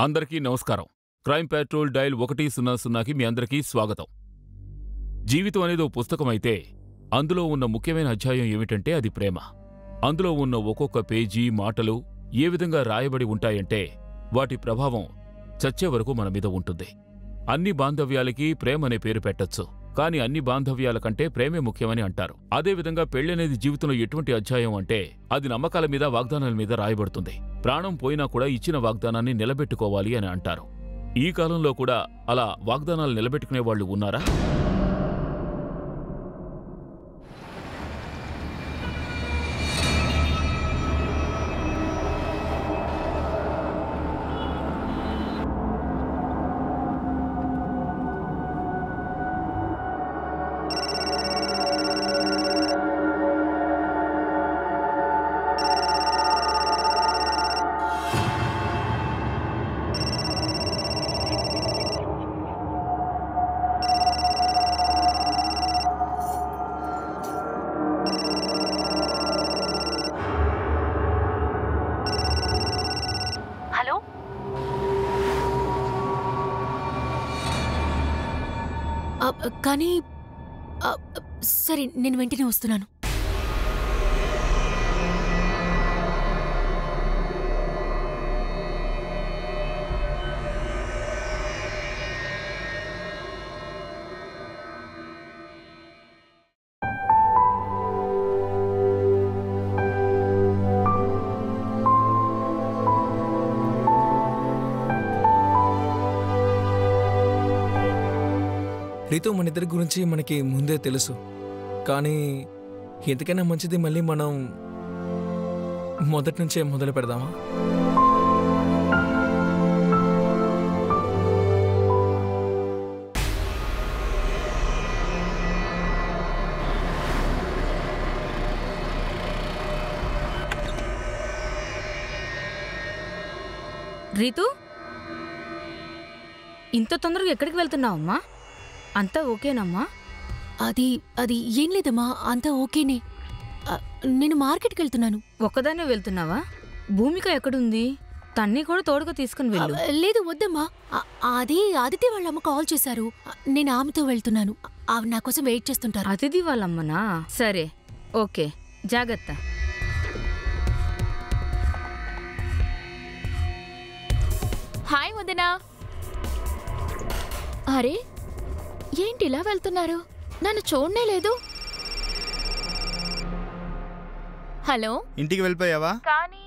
అందరికీ నమస్కారం. Crime petrol dial 100కి మీ అందరికీ స్వాగతం. జీవితం అనేది ఓ పుస్తకమైతే అందులో ఉన్న ముఖ్యమైన అధ్యాయం ఏమిటంటే అది ప్రేమ. అందులో ఉన్న ఒక్కొక్క పేజీ మాటలు ఏ విధంగా రాయబడి ఉంటాయంటే వాటి ప్రభావం చచ్చే వరకు మన మీద ఉంటుంది. అన్ని బాంధవ్యాలకి ప్రేమనే పేరు పెట్టొచ్చు, కానీ అన్ని బాంధవ్యాల కంటే ప్రేమే ముఖ్యమని అంటారు. అదేవిధంగా పెళ్లనేది జీవితంలో ఎటువంటి అధ్యాయం అంటే అది నమ్మకాల మీద వాగ్దానాల మీద రాయబడుతుంది. ప్రాణం పోయినా కూడా ఇచ్చిన వాగ్దానాన్ని నిలబెట్టుకోవాలి అని అంటారు. ఈ కాలంలో కూడా అలా వాగ్దానాలు నిలబెట్టుకునే వాళ్ళు ఉన్నారా? కానీ సరే, నేను వెంటనే వస్తున్నాను. రీతు, మన ఇద్దరి గురించి మనకి ముందే తెలుసు, కానీ ఎందుకైనా మంచిది మళ్ళీ మనం మొదటి నుంచే మొదలు పెడదామా? రీతు, ఇంత తొందరగా ఎక్కడికి వెళ్తున్నావమ్మా? అంతా ఓకేనమ్మా? అది ఏం లేదమ్మా, అంతా ఓకేనే. నేను మార్కెట్కి వెళ్తున్నాను. ఒక్కదానే వెళ్తున్నావా? భూమిక ఎక్కడుంది? తన్ని కూడా తోడుగా తీసుకుని వెళ్ళు. లేదు, వద్దమ్మా. అది ఆదిత్య వాళ్ళ అమ్మ కాల్ చేశారు, నేను ఆమెతో వెళ్తున్నాను. ఆవిడ నా కోసం వెయిట్ చేస్తుంటారు. అతిథి వాళ్ళమ్మనా? సరే, ఓకే, జాగ్రత్త. హాయ్ వదినా. అరే, ఏంటి ఇలా వెళ్తున్నారు? నన్ను చూడనే లేదు. హలో, ఇంటికి వెళ్ళిపోయావా? కానీ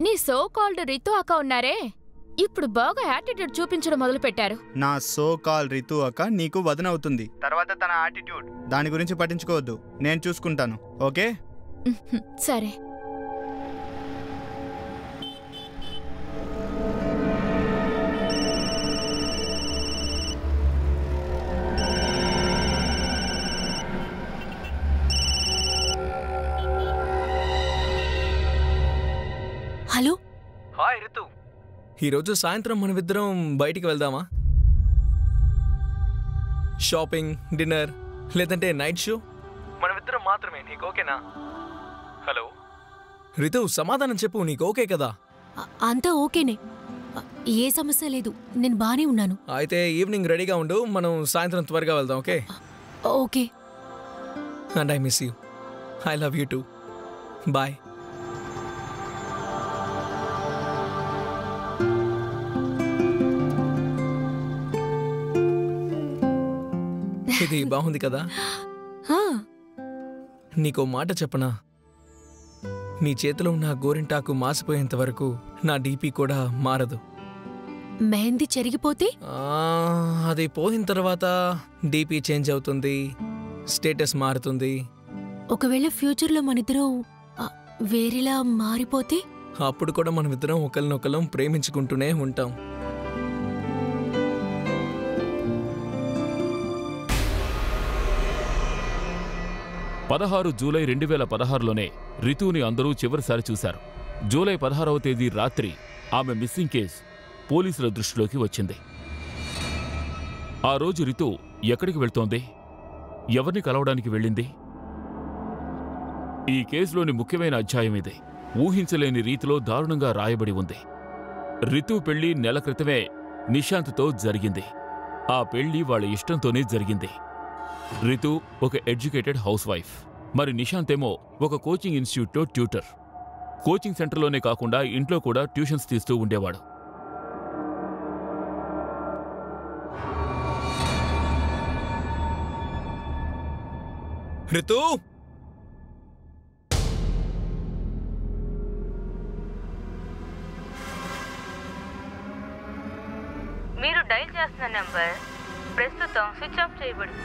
నీ సో కాల్డ్ రితు అక్క ఉన్నారే, ఇప్పుడు బాగా యాటిట్యూడ్ చూపించడం మొదలు పెట్టారు. నా సో కాల్ రితు అక్క నీకు వదనవుతుంది. తర్వాత తన యాటిట్యూడ్, దాని గురించి పట్టించుకోవద్దు, నేను చూసుకుంటాను. ఓకే? సరే. హలో. హాయ్ రితు, ఈరోజు సాయంత్రం మనమిద్దరం బయటికి వెళ్దామా? షాపింగ్, డిన్నర్, లేదంటే నైట్ షో? మనమిద్దరం మాత్రమే, నీకు ఓకేనా? హలో రితు, సమాధానం చెప్పు, నీకు ఓకే కదా? అంతా ఓకేనే, ఏ సమస్య లేదు, నేను బానే ఉన్నాను. అయితే ఈవినింగ్ రెడీగా ఉండు, మనం సాయంత్రం త్వరగా వెళ్దాం. Okay? Okay. And I miss you. I love you too. Bye. ఇది బాగుంది కదా? నీకో మాట చెప్పనా? నీ చేతిలో ఉన్న గోరింటాకు మాసిపోయేంత వరకు నా డీపీ కూడా మారదు. మెహందీ చెరిగిపోతే? అది పోయిన తర్వాత డీపీ చేంజ్ అవుతుంది, స్టేటస్ మారుతుంది. ఒకవేళ ఫ్యూచర్లో మనిద్దరం వేరేలా మారిపోతే? అప్పుడు కూడా మనమిద్దరం ఒకరినొకరం ప్రేమించుకుంటూనే ఉంటాం. జూలై 2016లోనే రితుని అందరూ చివరిసారి చూశారు. జూలై 16వ తేదీ రాత్రి ఆమె మిస్సింగ్ కేస్ పోలీసుల దృష్టిలోకి వచ్చింది. ఆ రోజు రితు ఎక్కడికి వెళ్తోంది? ఎవరిని కలవడానికి వెళ్ళింది? ఈ కేసులోని ముఖ్యమైన అధ్యాయం ఇది. ఊహించలేని రీతిలో దారుణంగా రాయబడి ఉంది. రితు పెళ్లి నెల క్రితమే నిశాంత్తో జరిగింది. ఆ పెళ్లి వాళ్ళ ఇష్టంతోనే జరిగింది. రితు ఒక ఎడ్యుకేటెడ్ హౌస్ వైఫ్, మరి నిశాంత్ ఏమో ఒక కోచింగ్ ఇన్స్టిట్యూట్లో ట్యూటర్. కోచింగ్ సెంటర్లోనే కాకుండా ఇంట్లో కూడా ట్యూషన్స్ తీస్తూ ఉండేవాడు. రితు, మీరు డైల్ చేస్తున్న నెంబర్ ప్రస్తుతం స్విచ్ ఆఫ్ చేయబడింది.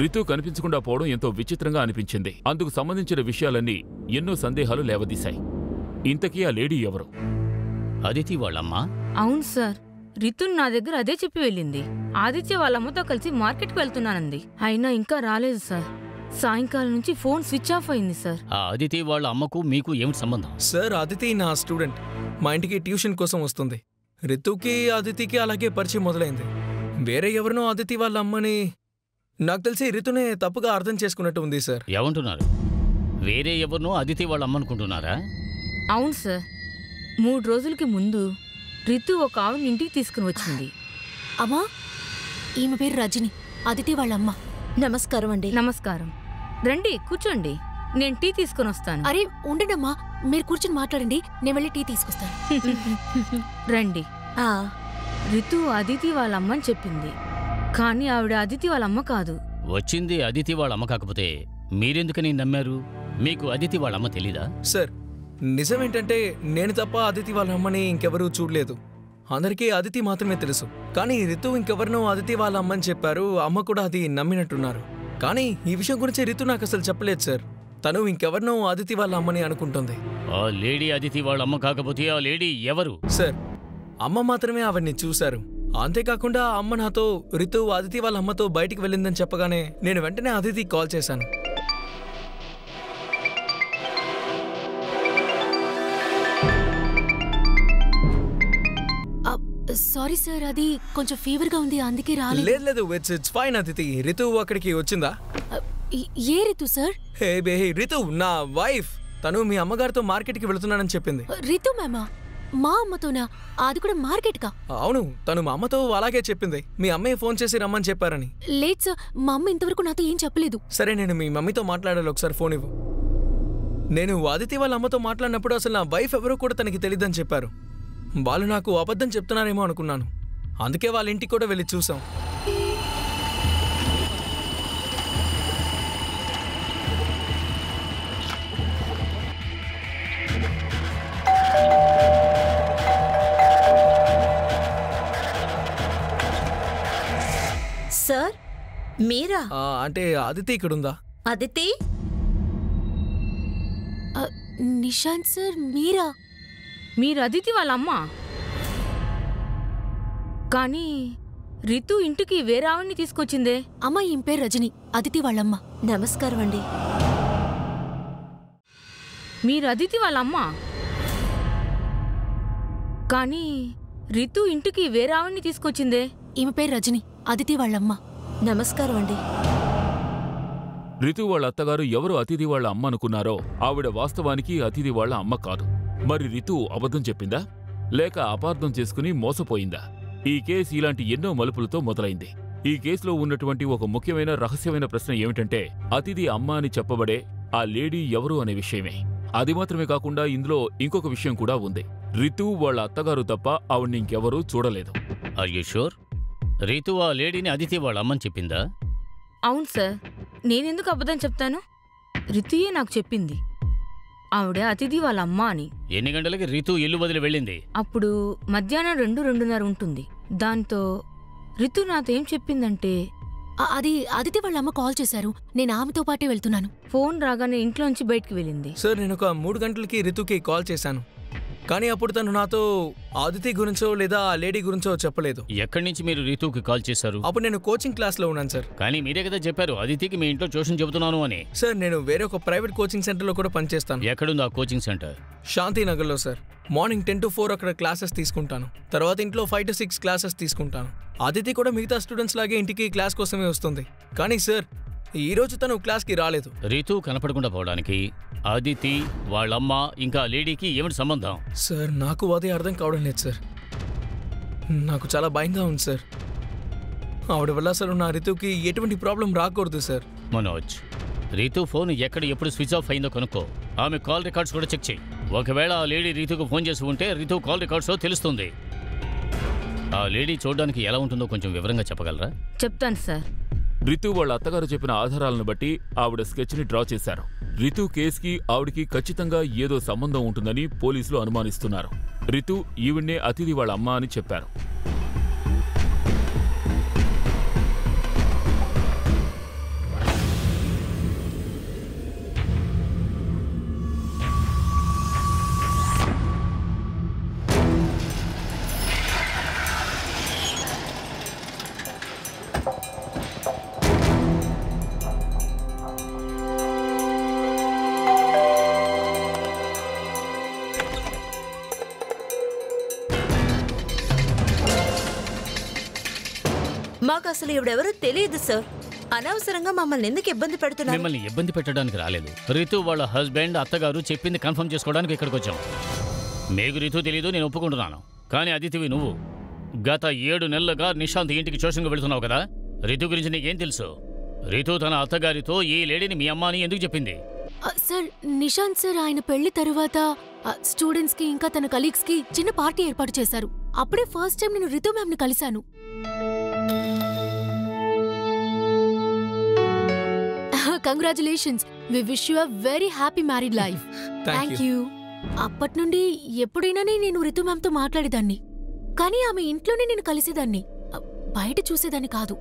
రితు కనిపించకుండా పోవడం ఎంతో విచిత్రంగా అనిపించింది. అందుకు సంబంధించిన విషయాలన్నీ ఎన్నో సందేహాలు లేవదీశాయి. ఇంతకీ ఆ లేడీ ఎవరు? అదితి వాళ్ళమ్మా? అవును సార్, రితు నా దగ్గర అదే చెప్పి వెళ్ళింది. ఆదిత్య వాళ్ళమ్మతో కలిసి మార్కెట్కి వెళ్తున్నానంది. అయినా ఇంకా రాలేదు సార్. సాయంకాలం నుంచి ఫోన్ స్విచ్ ఆఫ్ అయింది సార్. ఆ అదితి వాళ్ళ అమ్మకు మీకు ఏమిటి సంబంధం? సార్ అదితి నా స్టూడెంట్. మా ఇంటికి ట్యూషన్ కోసం వస్తుంది. రితుకి అదితికి అలాగే పరిచయం మొదలైంది. వేరే ఎవరినో అదితి వాళ్ళ అమ్మని నాకు తెలిసి రితునే తప్పుగా అర్థం చేసుకున్నట్టు ఉంది సార్. ఏమంటున్నారు? వేరే ఎవరినో అదితి వాళ్ళ అమ్మనుకుంటున్నారా? అవును సార్, 3 రోజులకి ముందు రితు ఒక ఆవిడ ఇంటికి తీసుకుని వచ్చింది. అమ్మా, ఈమె పేరు రజని, అదితి వాళ్ళమ్మ. నమస్కారం అండి. నమస్కారం. రండి కూర్చోండి, నేను టీ తీసుకుని వస్తాను. అరే ఉండండమ్మా, మీరు కూర్చుని మాట్లాడండి, నేను వెళ్ళి టీ తీసుకొస్తాను. రండి. రితు అదితి వాళ్ళమ్మని చెప్పింది, కానీ ఆవిడ అదితి వాళ్ళమ్మ కాదు. వచ్చింది అదితి వాళ్ళ అమ్మ కాకపోతే మీరెందుకని నమ్మారు? మీకు అదితి వాళ్ళ అమ్మ తెలీదా? సార్ నిజమేంటంటే నేను తప్ప అదితి వాళ్ళ అమ్మని ఇంకెవరూ చూడలేదు. అందరికీ అదితి మాత్రమే తెలుసు. కానీ రితు ఇంకెవరినో అదితి వాళ్ళ అమ్మని చెప్పారు. అమ్మ కూడా అది నమ్మినట్టున్నారు. కానీ ఈ విషయం గురించి రితు నాకు అసలు చెప్పలేదు సార్. తను ఇంకెవరినో అదితి వాళ్ళ అమ్మని అనుకుంటుంది. ఆ లేడీ అదితి వాళ్ళ అమ్మ కాకపోతే ఆ లేడీ ఎవరు? సార్ అమ్మ మాత్రమే అవన్నీ చూశారు. అంతేకాకుండా అమ్మ నాతో రితు అదితి వాళ్ళ అమ్మతో బయటికి వెళ్ళిందని చెప్పగానే నేను వెంటనే అదితికి కాల్ చేశాను. సారీ సార్, అది కొంచెం ఫీవర్గా ఉంది, అందుకే రాలేదు. లేదు లేదు, ఇట్స్ ఫైన్ అదితి. రితు అక్కడికి వచ్చిందా? ఏ రితు సార్? హే రితు నా వైఫ్. తను మీ అమ్మగారితో మార్కెట్కి వెళుతున్నానని చెప్పింది. రితు మేమా? మా అమ్మతోనా? అది కూడా మార్కెట్కా? అవును, తను మా అమ్మతో అలాగే చెప్పింది. మీ అమ్మే ఫోన్ చేసి రమ్మని చెప్పారని. లేదు సార్, మా అమ్మ ఇంతవరకు నాతో ఏం చెప్పలేదు. సరే, నేను మీ మమ్మీతో మాట్లాడాలి, ఒకసారి ఫోన్ ఇవ్వు. నేను అదితి వాళ్ళ అమ్మతో మాట్లాడినప్పుడు అసలు నా వైఫ్ ఎవరో కూడా తనకి తెలియదని చెప్పారు. వాళ్ళు నాకు అబద్ధం చెప్తున్నారేమో అనుకున్నాను. అందుకే వాళ్ళ ఇంటికి కూడా వెళ్ళి చూసాం. సార్ మీరా? అంటే అదితి ఇక్కడుందా? అదితి? నిశాంత్ సార్ మీరా? మీరు అదితి వాళ్ళ అమ్మ, కానీ రితు ఇంటికి వేరే ఆవిడ్ని తీసుకొచ్చిందే. అమ్మ ఈమె పేరు రజని, అదితి వాళ్ళమ్మ. నమస్కారం అండి. మీరు అదితి వాళ్ళ అమ్మ, కానీ రితు ఇంటికి వేరే ఆవిడ్ని తీసుకొచ్చిందే. ఈమె పేరు రజని, అదితి వాళ్ళమ్మ. నమస్కారం అండి. రితు వాళ్ళ అత్తగారు ఎవరు అతిథి వాళ్ళ అమ్మ అనుకున్నారో ఆవిడ వాస్తవానికి అతిథి వాళ్ళ అమ్మ కాదు. మరి రితు అబద్ధం చెప్పిందా, లేక అపార్థం చేసుకుని మోసపోయిందా? ఈ కేసు ఇలాంటి ఎన్నో మలుపులతో మొదలైంది. ఈ కేసులో ఉన్నటువంటి ఒక ముఖ్యమైన రహస్యమైన ప్రశ్న ఏమిటంటే అతిథి అమ్మ అని చెప్పబడే ఆ లేడీ ఎవరు అనే విషయమే. అది మాత్రమే కాకుండా ఇందులో ఇంకొక విషయం కూడా ఉంది. రితు వాళ్ళ అత్తగారు తప్ప ఆవిడ్ని ఇంకెవరూ చూడలేదు. Are you sure? రితు ఆ లేడీని అదితి వాళ్ళ అమ్మని చెప్పిందా? అవును సార్, నేనెందుకు అబద్ధం చెప్తాను? రితుయే నాకు చెప్పింది ఆవిడ అతిథి వాళ్ళ అమ్మ అని. ఎన్ని గంటలకి రితు ఇల్లు వదిలి వెళ్ళింది? అప్పుడు మధ్యాహ్నం 2-2:30 ఉంటుంది. దాంతో రితు నాతో ఏం చెప్పిందంటే, అది అదితి వాళ్ళ అమ్మ కాల్ చేశారు, నేను ఆమెతో పాటే వెళ్తున్నాను. ఫోన్ రాగానే ఇంట్లోంచి బయటికి వెళ్ళింది. సార్ నేను ఒక 3 గంటలకి రితుకి కాల్ చేశాను. కానీ అప్పుడు తను నాతో అదితి గురించో లేదా ఆ లేడీ గురించో చెప్పలేదు. ఎక్కడి నుంచి మీరు రితుకి కాల్ చేశారు? అప్పుడు నేను కోచింగ్ క్లాస్లో ఉన్నాను సార్. కానీ మీరే కదా చెప్పారు అదితికి మీ ఇంట్లో ట్యూషన్ చెబుతున్నాను అని. సార్ నేను వేరే ఒక ప్రైవేట్ కోచింగ్ సెంటర్లో కూడా పనిచేస్తాను. ఎక్కడుంది ఆ కోచింగ్ సెంటర్? శాంతినగర్లో సార్. మార్నింగ్ 10 to 4 అక్కడ క్లాసెస్ తీసుకుంటాను. తర్వాత ఇంట్లో 5 to 6 క్లాసెస్ తీసుకుంటాను. అదితి కూడా మిగతా స్టూడెంట్స్ లాగే ఇంటికి క్లాస్ కోసమే వస్తుంది. కానీ సార్ ఈ రోజు తను క్లాస్కి రాలేదు. రితు కనపడకుండా పోవడానికి అదితి వాళ్ళమ్మ ఇంకా లేడీకి ఏమిటి సంబంధం? సార్ నాకు అదే అర్థం కావడం లేదు సార్. నాకు చాలా భయంగా ఉంది సార్. ఆవిడ వల్ల అసలు నా రితుకి ఎటువంటి ప్రాబ్లం రాకూడదు సార్. మనోజ్, రితు ఫోన్ ఎక్కడ ఎప్పుడు స్విచ్ ఆఫ్ అయిందో కనుక్కో. ఆమె కాల్ రికార్డ్స్ కూడా చెక్ చేయి. ఒకవేళ ఆ లేడీ రితుకు ఫోన్ చేసి ఉంటే రితు కాల్ రికార్డ్స్లో తెలుస్తుంది. ఆ లేడీ చూడడానికి ఎలా ఉంటుందో కొంచెం వివరంగా చెప్పగలరా? చెప్తాను సార్. రితు వాళ్ళ అత్తగారు చెప్పిన ఆధారాలను బట్టి ఆవిడ స్కెచ్ని డ్రా చేశారు. రితు కేసుకి ఆవిడికి ఖచ్చితంగా ఏదో సంబంధం ఉంటుందని పోలీసులు అనుమానిస్తున్నారు. రితు ఈవిడ్నే అతిథి వాళ్ళ అమ్మ అని చెప్పారు. మాకు అసలు ఇవిడెవరో తెలియదు సార్. అనవసరంగా మమ్మల్ని ఎందుకు ఇబ్బంది పెడుతున్నారు? మిమ్మల్ని ఇబ్బంది పెట్టడానికి రాలేదు. రితు వాళ్ళ హస్బెండ్ అత్తగారు చెప్పింది కన్ఫర్మ్ చేసుకోవడానికి ఇక్కడికి వచ్చాం. మీకు రితు తెలీదు, నేను ఒప్పుకుంటున్నాను. కానీ అదితివి నువ్వు గత 7 నెలలుగా నిశాంత్ ఇంటికి ట్యూషన్కి వెళుతున్నావు కదా. రితు గురించి నీకేం తెలుసు? రితు తన అత్తగారితో ఈ లేడీని మీ అమ్మ అని ఎందుకు చెప్పింది? సార్, నిశాంత్ సార్ ఆయన పెళ్లి తరువాత స్టూడెంట్స్ కి ఇంకా తన కలీగ్స్ కి చిన్న పార్టీ ఏర్పాటు చేశారు. అప్పుడే ఫస్ట్ టైం నేను రితు మ్యామ్ ని కలిశాను. Congratulations. We wish you a very happy married life. Thank you. అప్పటి నుండి ఎప్పుడైనా నేను రితు మ్యామ్ తో మాట్లాడేదాన్ని, కానీ ఆమె ఇంట్లోనే నేను కలిసేదాన్ని, బయట చూసేదాన్ని కాదు.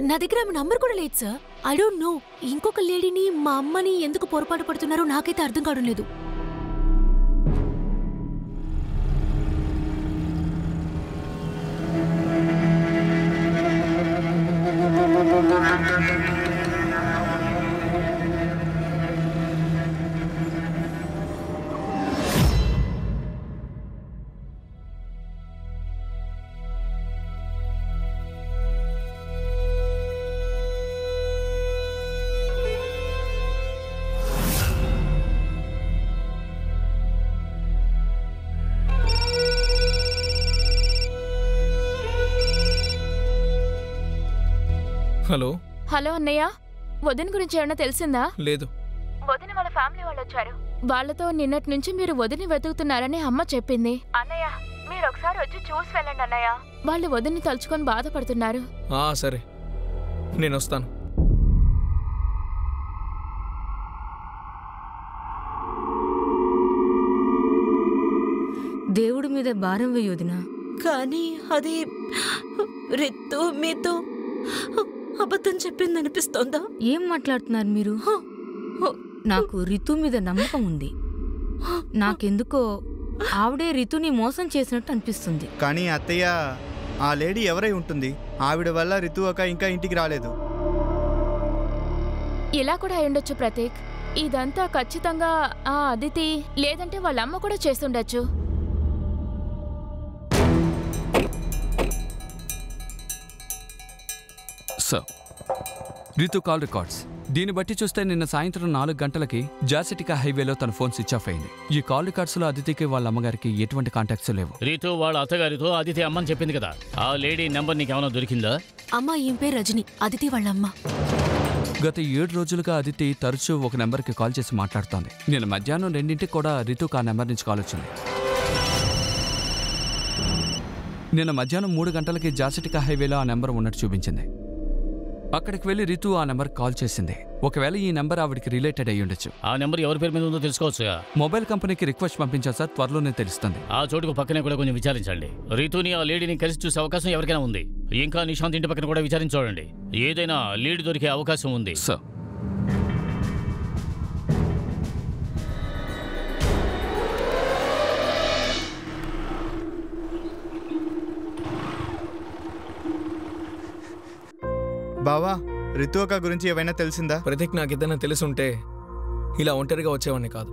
నా దగ్గర ఆమె నంబర్ కూడా లేదు సార్. ఐ డోంట్ నో ఇంకొక లేడీని మా అమ్మని ఎందుకు పొరపాటు పడుతున్నారో నాకైతే అర్థం కావడం లేదు. హలో. హలో అన్నయ్య, వదిన గురించి ఏమన్నా తెలిసిందా? లేదు. వదిన వాళ్ళ ఫ్యామిలీ వాళ్ళు వచ్చారు. వాళ్ళతో నిన్నటి నుంచి మీరు వదిని వెతుకుతున్నారని అమ్మ చెప్పింది. అన్నయ్య, మీరు ఒకసారి వచ్చి చూసి వెళ్ళండి అన్నయ్య. వాళ్ళు వదిని తలుచుకొని బాధపడుతున్నారు. సరే, నేను వస్తాను. దేవుడి మీద భారం వేయొదినా. కానీ అది రితు మీతో అబద్ధం చెప్పిందనిపిస్తోందా? ఏం మాట్లాడుతున్నారు మీరు? నాకు రితు మీద నమ్మకం ఉంది. నాకెందుకో ఆవిడే రితుని మోసం చేసినట్టు అనిపిస్తుంది. కానీ అత్తయ్య, ఆ లేడీ ఎవరై ఉంటుంది? ఆవిడ వల్ల రితు అక్క ఇంకా ఇంటికి రాలేదు. ఇలా కూడా అయ్యుండొచ్చు ప్రతీక్. ఇదంతా ఖచ్చితంగా ఆ అదితి లేదంటే వాళ్ళ అమ్మ కూడా చేస్తుండొచ్చు. Sir, Ritu call records. దీన్ని బట్టి చూస్తే నిన్న సాయంత్రం 4 గంటలకి జాసిటికా హైవేలో తన ఫోన్ స్విచ్ ఆఫ్ అయింది. ఈ కాల్ రికార్డ్స్ లో అదితికి వాళ్ళ అమ్మగారికి ఎటువంటి కాంటాక్ట్స్ లేవు. రితు వాళ్ళ అత్తగారితో అదితి అమ్మని చెప్పింది కదా, ఆ లేడీ నెంబర్ నీకేమైనా దొరికిందా? అమ్మ ఈమె పేరు రజని, అదితి వాళ్ళ అమ్మ. గత 7 రోజులుగా అదితి తరచూ ఒక నెంబర్కి కాల్ చేసి మాట్లాడుతోంది. నిన్న మధ్యాహ్నం 2ంటికి కూడా రితుకు ఆ నెంబర్ నుంచి కాల్ వచ్చింది. నిన్న మధ్యాహ్నం 3 గంటలకి జాసిటికా హైవేలో ఆ నెంబర్ ఉన్నట్టు చూపించింది. అక్కడికి వెళ్లి రితు ఆ నెంబర్ కాల్ చేసింది. ఒకవేళ ఈ నెంబర్ ఆవిడికి రిలేటెడ్ అయ్యి ఉండొచ్చు. ఆ నెంబర్ ఎవరి పేరు మీద ఉందో తెలుసుకోవచ్చు. మొబైల్ కంపెనీకి రిక్వెస్ట్ పంపించారు సార్, త్వరలోనే తెలుస్తుంది. ఆ చోటుకు పక్కనే కూడా కొంచెం విచారించండి. రితుని ఆ లేడీని కలిసి చూసే అవకాశం ఎవరికైనా ఉంది. ఇంకా నిశాంత్ ఇంటి పక్కన కూడా విచారించండి. ఏదైనా లీడ్ దొరికే అవకాశం ఉంది సార్. బావా, రితు అక్క గురించి ఏమైనా తెలిసిందా? ప్రతీక్, నాకు ఏదైనా తెలుసుంటే ఇలా ఒంటరిగా వచ్చేవాడిని కాదు.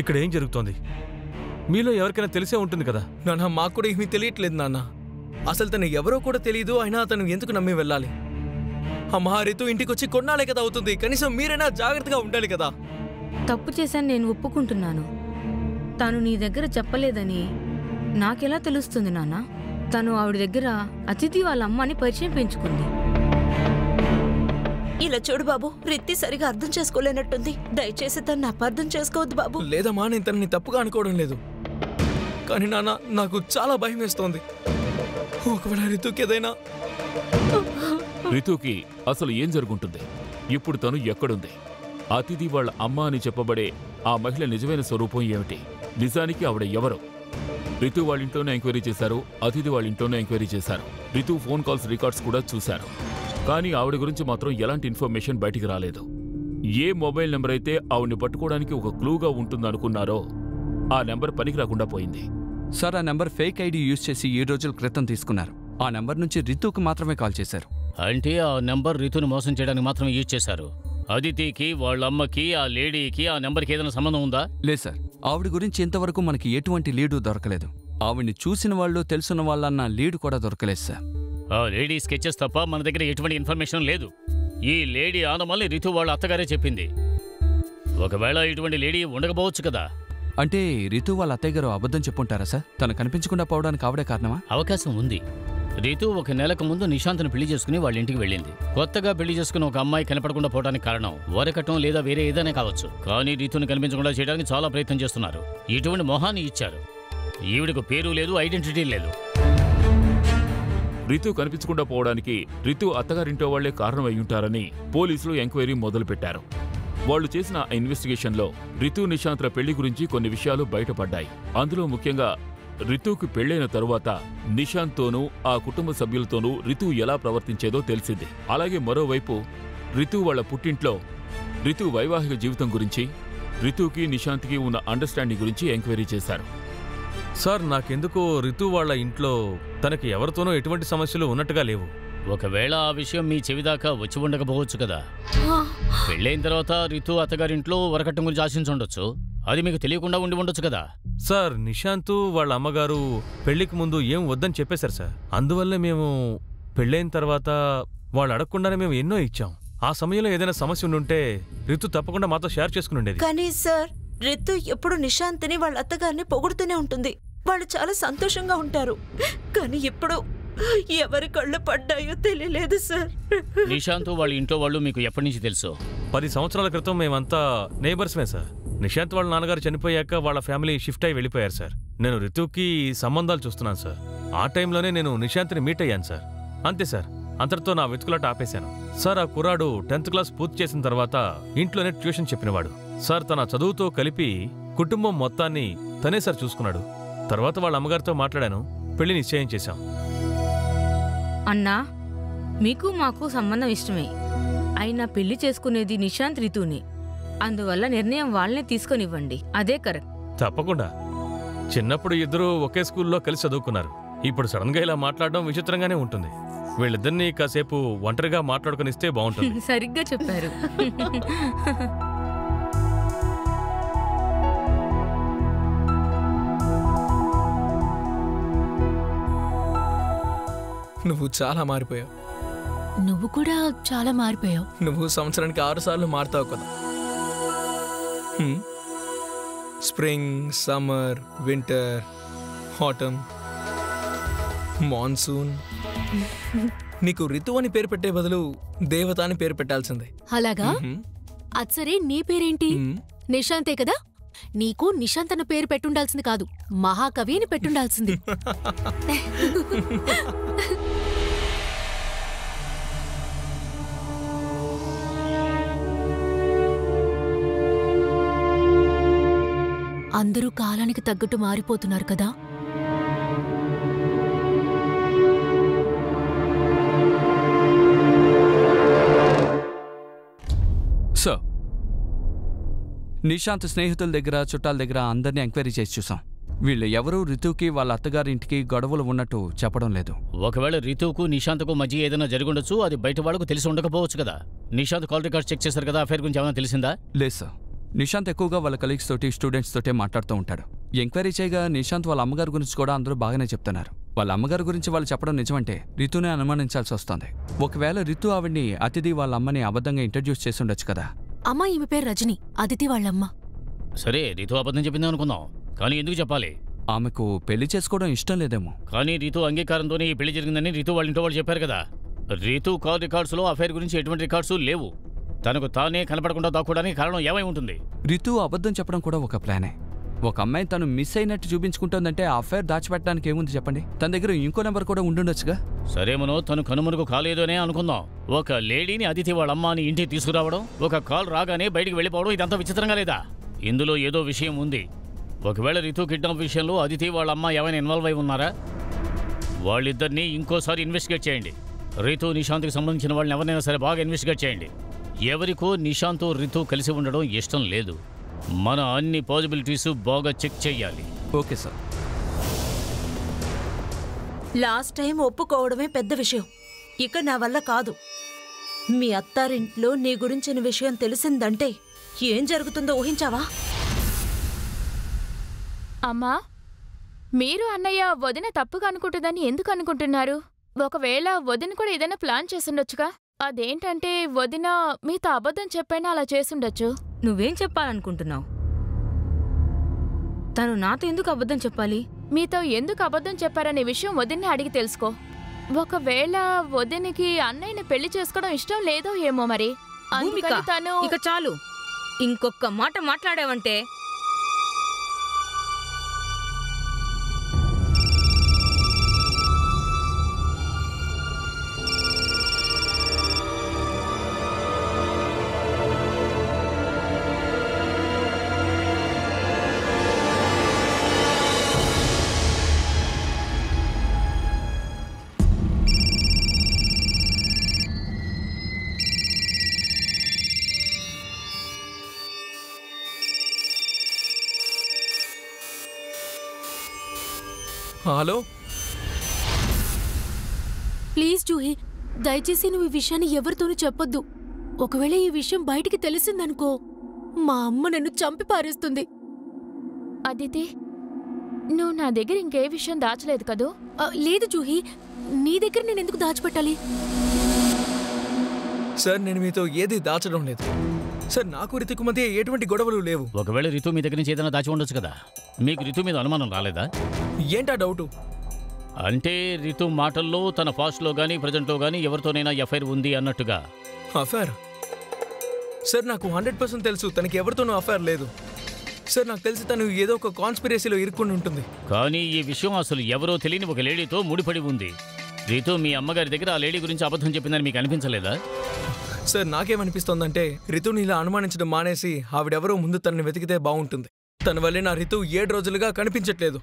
ఇక్కడ ఏం జరుగుతోంది? మీలో ఎవరికైనా తెలిసే ఉంటుంది కదా. నాన్న మాకు కూడా ఏమీ తెలియట్లేదు నాన్న. అసలు తను ఎవరో కూడా తెలియదు, అయినా తను ఎందుకు నమ్మి వెళ్ళాలి? అమ్మా రితు ఇంటికొచ్చి కొన్నాళ్ళే కదా అవుతుంది, కనీసం మీరైనా జాగ్రత్తగా ఉండాలి కదా. తప్పు చేశాను, నేను ఒప్పుకుంటున్నాను. తను నీ దగ్గర చెప్పలేదని నాకెలా తెలుస్తుంది నాన్న? తను ఆవిడ దగ్గర అతిథి వాళ్ళ అమ్మని పరిచయం పెంచుకుంది. ఇలా చూడు బాబు, రిత్తి సరిగా అర్థం చేసుకోలేనట్టుంది. దయచేసి తను అపార్థం చేసుకోవద్దు బాబు. లేదమ్మా, నేను తనని తప్పుగా అనుకోవడం లేదు. కానీ నాన్న నాకు చాలా భయం వేస్తోంది. ఒకవేళ రితుకి ఏదైనా... రితుకి అసలు ఏం జరుగుంటుంది? ఇప్పుడు తను ఎక్కడుంది? అతిథి వాళ్ళ అమ్మ అని చెప్పబడే ఆ మహిళ నిజమైన స్వరూపం ఏమిటి? నిజానికి ఆవిడ ఎవరు? రితు వాళ్ళ ఇంట్లోనే ఎంక్వైరీ చేశారు, అతిథి వాళ్ళ ఇంట్లోనే ఎంక్వైరీ చేశారు. రితు ఫోన్ కాల్స్ రికార్డ్స్ కూడా చూశారు. కానీ ఆవిడ గురించి మాత్రం ఎలాంటి ఇన్ఫర్మేషన్ బయటికి రాలేదు. ఏ మొబైల్ నెంబర్ అయితే ఆవిడ్ని పట్టుకోవడానికి ఒక క్లూగా ఉంటుందనుకున్నారో ఆ నెంబర్ పనికి రాకుండా పోయింది. సార్, ఆ నెంబర్ ఫేక్ ఐడి యూజ్ చేసి 7 రోజుల క్రితం తీసుకున్నారు. ఆ నెంబర్ నుంచి రితుకు మాత్రమే కాల్ చేశారు. అంటే ఆ నెంబర్ రితును మోసం చేయడానికి మాత్రమే యూజ్ చేశారు. అదితికి, వాళ్ళ అమ్మకి, ఆ లేడీకి ఆ నెంబర్కి ఏదైనా సంబంధం ఉందా? లేదు సార్, ఆవిడ గురించి ఇంతవరకు మనకి ఎటువంటి లీడు దొరకలేదు. ఆవిడ్ని చూసిన వాళ్ళు, తెలుసున్న వాళ్ళన్న లీడు కూడా దొరకలేదు సార్. ఆ లేడీ స్కెచెస్ తప్ప మన దగ్గర ఎటువంటి ఇన్ఫర్మేషన్ లేదు. ఈ లేడీ ఆనమల్ని రితు వాళ్ళ అత్తగారే చెప్పింది. ఒకవేళ ఇటువంటి లేడీ ఉండకపోవచ్చు కదా. అంటే రితు వాళ్ళ అత్తయ్య గారు అబద్ధం చెప్పుంటారా సార్? తను కనిపించకుండా పోవడానికి ఆవిడే కారణమా? అవకాశం ఉంది. రితు 1 నెలకు ముందు నిశాంత్ను పెళ్లి చేసుకుని వాళ్ళ ఇంటికి వెళ్ళింది. కొత్తగా పెళ్లి చేసుకుని ఒక అమ్మాయి కనపడకుండా పోవడానికి కారణం వరకటం లేదా వేరే ఏదైనా కావచ్చు. కానీ రితుని కనిపించకుండా చేయడానికి చాలా ప్రయత్నం చేస్తున్నారు. ఇటువంటి మొహాన్ని ఇచ్చారు. ఈవిడకు పేరు లేదు, ఐడెంటిటీ లేదు. రితు కనిపించకుండా పోవడానికి రితు అత్తగారింటో వాళ్లే కారణమై ఉంటారని పోలీసులు ఎంక్వైరీ మొదలుపెట్టారు. వాళ్లు చేసిన ఆ ఇన్వెస్టిగేషన్లో రితు నిశాంత్ల పెళ్లి గురించి కొన్ని విషయాలు బయటపడ్డాయి. అందులో ముఖ్యంగా రితుకు పెళ్లైన తరువాత నిశాంత్తోనూ ఆ కుటుంబ సభ్యులతోనూ రితు ఎలా ప్రవర్తించేదో తెలిసింది. అలాగే మరోవైపు రితు వాళ్ల పుట్టింట్లో రితు వైవాహిక జీవితం గురించి, రితుకి నిశాంత్కి ఉన్న అండర్స్టాండింగ్ గురించి ఎంక్వైరీ చేశారు. సార్, నాకెందుకో రితు వాళ్ళ ఇంట్లో తనకి ఎవరితోనో ఎటువంటి సమస్యలు ఉన్నట్టుగా లేవు. ఒకవేళ ఆ విషయం మీ చెవిదాకా వచ్చి ఉండకపోవచ్చు కదా. పెళ్ళైన తర్వాత రితు అత్తగారింట్లో వరకట్నం గురించి ఆశించుండొచ్చు. అది మీకు తెలియకుండా ఉండి ఉండొచ్చు కదా. సార్, నిశాంత్ వాళ్ళ అమ్మగారు పెళ్లికి ముందు ఏం వద్దని చెప్పేశారు సార్. అందువల్లే మేము పెళ్ళైన తర్వాత వాళ్ళు అడగకుండానే మేము ఎన్నో ఇచ్చాం. ఆ సమయంలో ఏదైనా సమస్య ఉండుంటే రితు తప్పకుండా మాతో షేర్ చేసుకుని ఉండేది. కానీ సార్, రితు ఎప్పుడు నిశాంత్ని వాళ్ళ అత్తగారిని పొగుడుతూనే ఉంటుంది. వాళ్ళు చాలా సంతోషంగా ఉంటారు. కానీ ఇప్పుడు ఎవరి కళ్ళు పడ్డాయో తెలియలేదు సార్. నిశాంత్ వాళ్ళ ఇంట్లో వాళ్ళు మీకు ఎప్పటి నుంచి తెలుసు? 10 సంవత్సరాల క్రితం మేమంతా నేబర్స్మే సార్. నిశాంత్ వాళ్ళ నాన్నగారు చనిపోయాక వాళ్ళ ఫ్యామిలీ షిఫ్ట్ అయి వెళ్ళిపోయారు సార్. నేను రితుకి సంబంధాలు చూస్తున్నాను సార్. ఆ టైంలోనే నేను నిశాంత్ని మీట్ అయ్యాను సార్. అంతే సార్, అంతటితో నా వెతుకులాట ఆపేశాను సార్. ఆ కుర్రాడు 10th క్లాస్ పూర్తి చేసిన తర్వాత ఇంట్లోనే ట్యూషన్ చెప్పినవాడు సార్. తన చదువుతో కలిపి కుటుంబం మొత్తాన్ని తనే సార్ చూసుకున్నాడు. తర్వాత వాళ్ళ అమ్మగారితో మాట్లాడాను, పెళ్లి నిశ్చయం చేశాం. అన్నా, మీకు మాకు సంబంధం ఇష్టమే. అయినా పెళ్లి చేసుకునేది నిశాంత్ రితుని. అందువల్ల నిర్ణయం వాళ్ళనే తీసుకొనివ్వండి. అదే కరెక్ట్. తప్పకుండా. చిన్నప్పుడు ఇద్దరూ ఒకే స్కూల్లో కలిసి చదువుకున్నారు. ఇప్పుడు సడన్ గా ఇలా మాట్లాడడం విచిత్రంగానే ఉంటుంది. వీళ్ళిద్దరినీ కాసేపు ఒంటరిగా మాట్లాడుకునిస్తే బాగుంటుంది. సరిగ్గా చెప్పారు. నువ్వు చాలా మారిపోయావు. నువ్వు కూడా చాలా మారిపోయావు. నువ్వు సంవత్సరానికి 6 సార్లు మారుతావు కదా. Spring, summer, winter, atom, monsoon. నీకు రితు అని పేరు పెట్టే బదులు దేవత అని పేరు పెట్టాల్సిందే. అలాగా? అచ్చరే, నీ పేరేంటి? నిశాంతే కదా. నీకు నిశాంత్ అన్న పేరు పెట్టుండాల్సింది కాదు, మహాకవి అని పెట్టుండాల్సింది. అందరూ కాలానికి తగ్గట్టు మారిపోతున్నారు కదా. సార్, నిశాంత్ స్నేహితుల దగ్గర, చుట్టాల దగ్గర అందరినీ ఎంక్వైరీ చేసి చూసాం. వీళ్ళు ఎవరూ రితుకి వాళ్ళ అత్తగారింటికి గొడవలు ఉన్నట్టు చెప్పడం లేదు. ఒకవేళ రితుకు నిశాంత్కు మధ్య ఏదైనా జరిగుండొచ్చు. అది బయట వాళ్ళకు తెలిసి ఉండకపోవచ్చు కదా. నిశాంత్ కాల్ రికార్డ్ చెక్ చేశారు కదా. అఫైర్ గురించి ఏమైనా తెలిసిందా? లేదు సార్, నిశాంత్ ఎక్కువగా వాళ్ళ కలీగ్స్ తోటి స్టూడెంట్స్ తోటే మాట్లాడుతూ ఉంటాడు. ఎంక్వైరీ చేయగా నిశాంత్ వాళ్ళ అమ్మగారి గురించి కూడా అందరూ బాగానే చెప్తున్నారు. వాళ్ళ అమ్మగారి గురించి వాళ్ళు చెప్పడం నిజమంటే రితునే అనుమానించాల్సి వస్తుంది. ఒకవేళ రితు ఆవిడ్ని అతిథి వాళ్ళ అమ్మని అబద్ధంగా ఇంట్రడ్యూస్ చేసి ఉండొచ్చు కదా. అమ్మ ఈమె పేరు రజని, అదితి వాళ్ళమ్మ. సరే రితు అబద్ధం చెప్పింది అనుకుందాం, కానీ ఎందుకు చెప్పాలి? ఆమెకు పెళ్లి చేసుకోవడం ఇష్టం లేదేమో. కానీ రితు అంగీకారంతోనే ఈ పెళ్లి జరిగిందని రితు వాళ్ళ ఇంట్లో వాళ్ళు చెప్పారు కదా. రితు కాల్ రికార్డ్స్లో అఫైర్ గురించి ఎటువంటి రికార్డ్స్ లేవు. తనకు తానే కనపడకుండా దాక్కోవడానికి కారణం ఏమై ఉంటుంది? రితు అబద్ధం చెప్పడం కూడా ఒక ప్లానే. ఒక అమ్మాయి తను మిస్ అయినట్టు చూపించుకుంటుందంటే ఆ అఫైర్ దాచిపెట్టడానికి ఏముంది చెప్పండి? తన దగ్గర ఇంకో నెంబర్ కూడా ఉండుండొచ్చుగా. సరే మనో తను కనుమరుగు కాలేదనే అనుకుందాం. ఒక లేడీని అతిథి వాళ్ళ అమ్మ అని ఇంటికి తీసుకురావడం, ఒక కాల్ రాగానే బయటికి వెళ్ళిపోవడం, ఇదంతా విచిత్రంగా లేదా? ఇందులో ఏదో విషయం ఉంది. ఒకవేళ రితు కిడ్నాప్ విషయంలో అతిథి వాళ్ళ అమ్మ ఏమైనా ఇన్వాల్వ్ అయి ఉన్నారా? వాళ్ళిద్దరినీ ఇంకోసారి ఇన్వెస్టిగేట్ చేయండి. రితు నిశాంత్కి సంబంధించిన వాళ్ళని ఎవరినైనా సరే బాగా ఇన్వెస్టిగేట్ చేయండి. ఎవరికో నిశాంత్ రితు కలిసి ఉండడం ఇష్టం లేదు. మన అన్ని పాసిబిలిటీస్ బాగా చెక్ చేయాలి. Okay sir. లాస్ట్ టైం ఒప్పుకోవడమే పెద్ద విషయం, ఇక నా వల్ల కాదు. మీ అత్తారింట్లో నీ గురించిన విషయం తెలిసిందంటే ఏం జరుగుతుందో ఊహించావా? అమ్మా, మీరు అన్నయ్య వదిన తప్పుగా అనుకుంటుందని ఎందుకు అనుకుంటున్నారు? ఒకవేళ వదిన కూడా ఏదైనా ప్లాన్ చేసుండొచ్చుగా. అదేంటంటే వదిన మీతో అబద్ధం చెప్పైనా అలా చేసుండొచ్చు. నువ్వేం చెప్పాలనుకుంటున్నావు? తను నాతో ఎందుకు అబద్ధం చెప్పాలి? మీతో ఎందుకు అబద్ధం చెప్పారనే విషయం వదిన్ని అడిగి తెలుసుకో. ఒకవేళ వదినికి అన్నయ్యని పెళ్లి చేసుకోవడం ఇష్టం లేదో ఏమో మరి. అందుకని తను ఇక చాలు, ఇంకొక మాట మాట్లాడావంటే హలో, ప్లీజ్ జూహి, దయచేసి నువ్వు ఈ విషయాన్ని ఎవరితోనూ చెప్పొద్దు. ఒకవేళ ఈ విషయం బయటికి తెలిసిందనుకో, మా అమ్మ నన్ను చంపి పారేస్తుంది. అదితి, నువ్వు నా దగ్గర ఇంకే విషయం దాచలేదు కదూ? లేదు జూహి, నీ దగ్గర నేను ఎందుకు దాచిపెట్టాలి? సార్, నేను మీతో ఏది దాచడం లేదు సార్. నాకు రితుకు మధ్య ఎటువంటి గొడవలు లేవు. ఒకవేళ రితు మీ దగ్గర నుంచి ఏదైనా దాచి ఉండొచ్చు కదా. మీకు రితు మీద అనుమానం రాలేదా? ఏంటా డౌటు? అంటే రితు మాటల్లో తన పాస్ట్లో కానీ ప్రజెంట్లో కానీ ఎవరితోనైనా ఎఫ్ఐఆర్ ఉంది అన్నట్టుగా. అఫైర్? సార్, నాకు 100% తెలుసు తనకి ఎవరితోనూ అఫైర్ లేదు సార్. నాకు తెలిసి తను ఏదో ఒక కాన్స్పిరసీలో ఇరుక్కుని ఉంటుంది. కానీ ఈ విషయం అసలు ఎవరో తెలియని ఒక లేడీతో ముడిపడి ఉంది. రితు మీ అమ్మగారి దగ్గర ఆ లేడీ గురించి అబద్ధం చెప్పిందని మీకు అనిపించలేదా? సార్, నాకేమనిపిస్తోందంటే రితుని ఇలా అనుమానించడం మానేసి ఆవిడెవరో ముందు తనని వెతికితే బాగుంటుంది. తన వల్లే నా రితు 7 రోజులుగా కనిపించట్లేదు.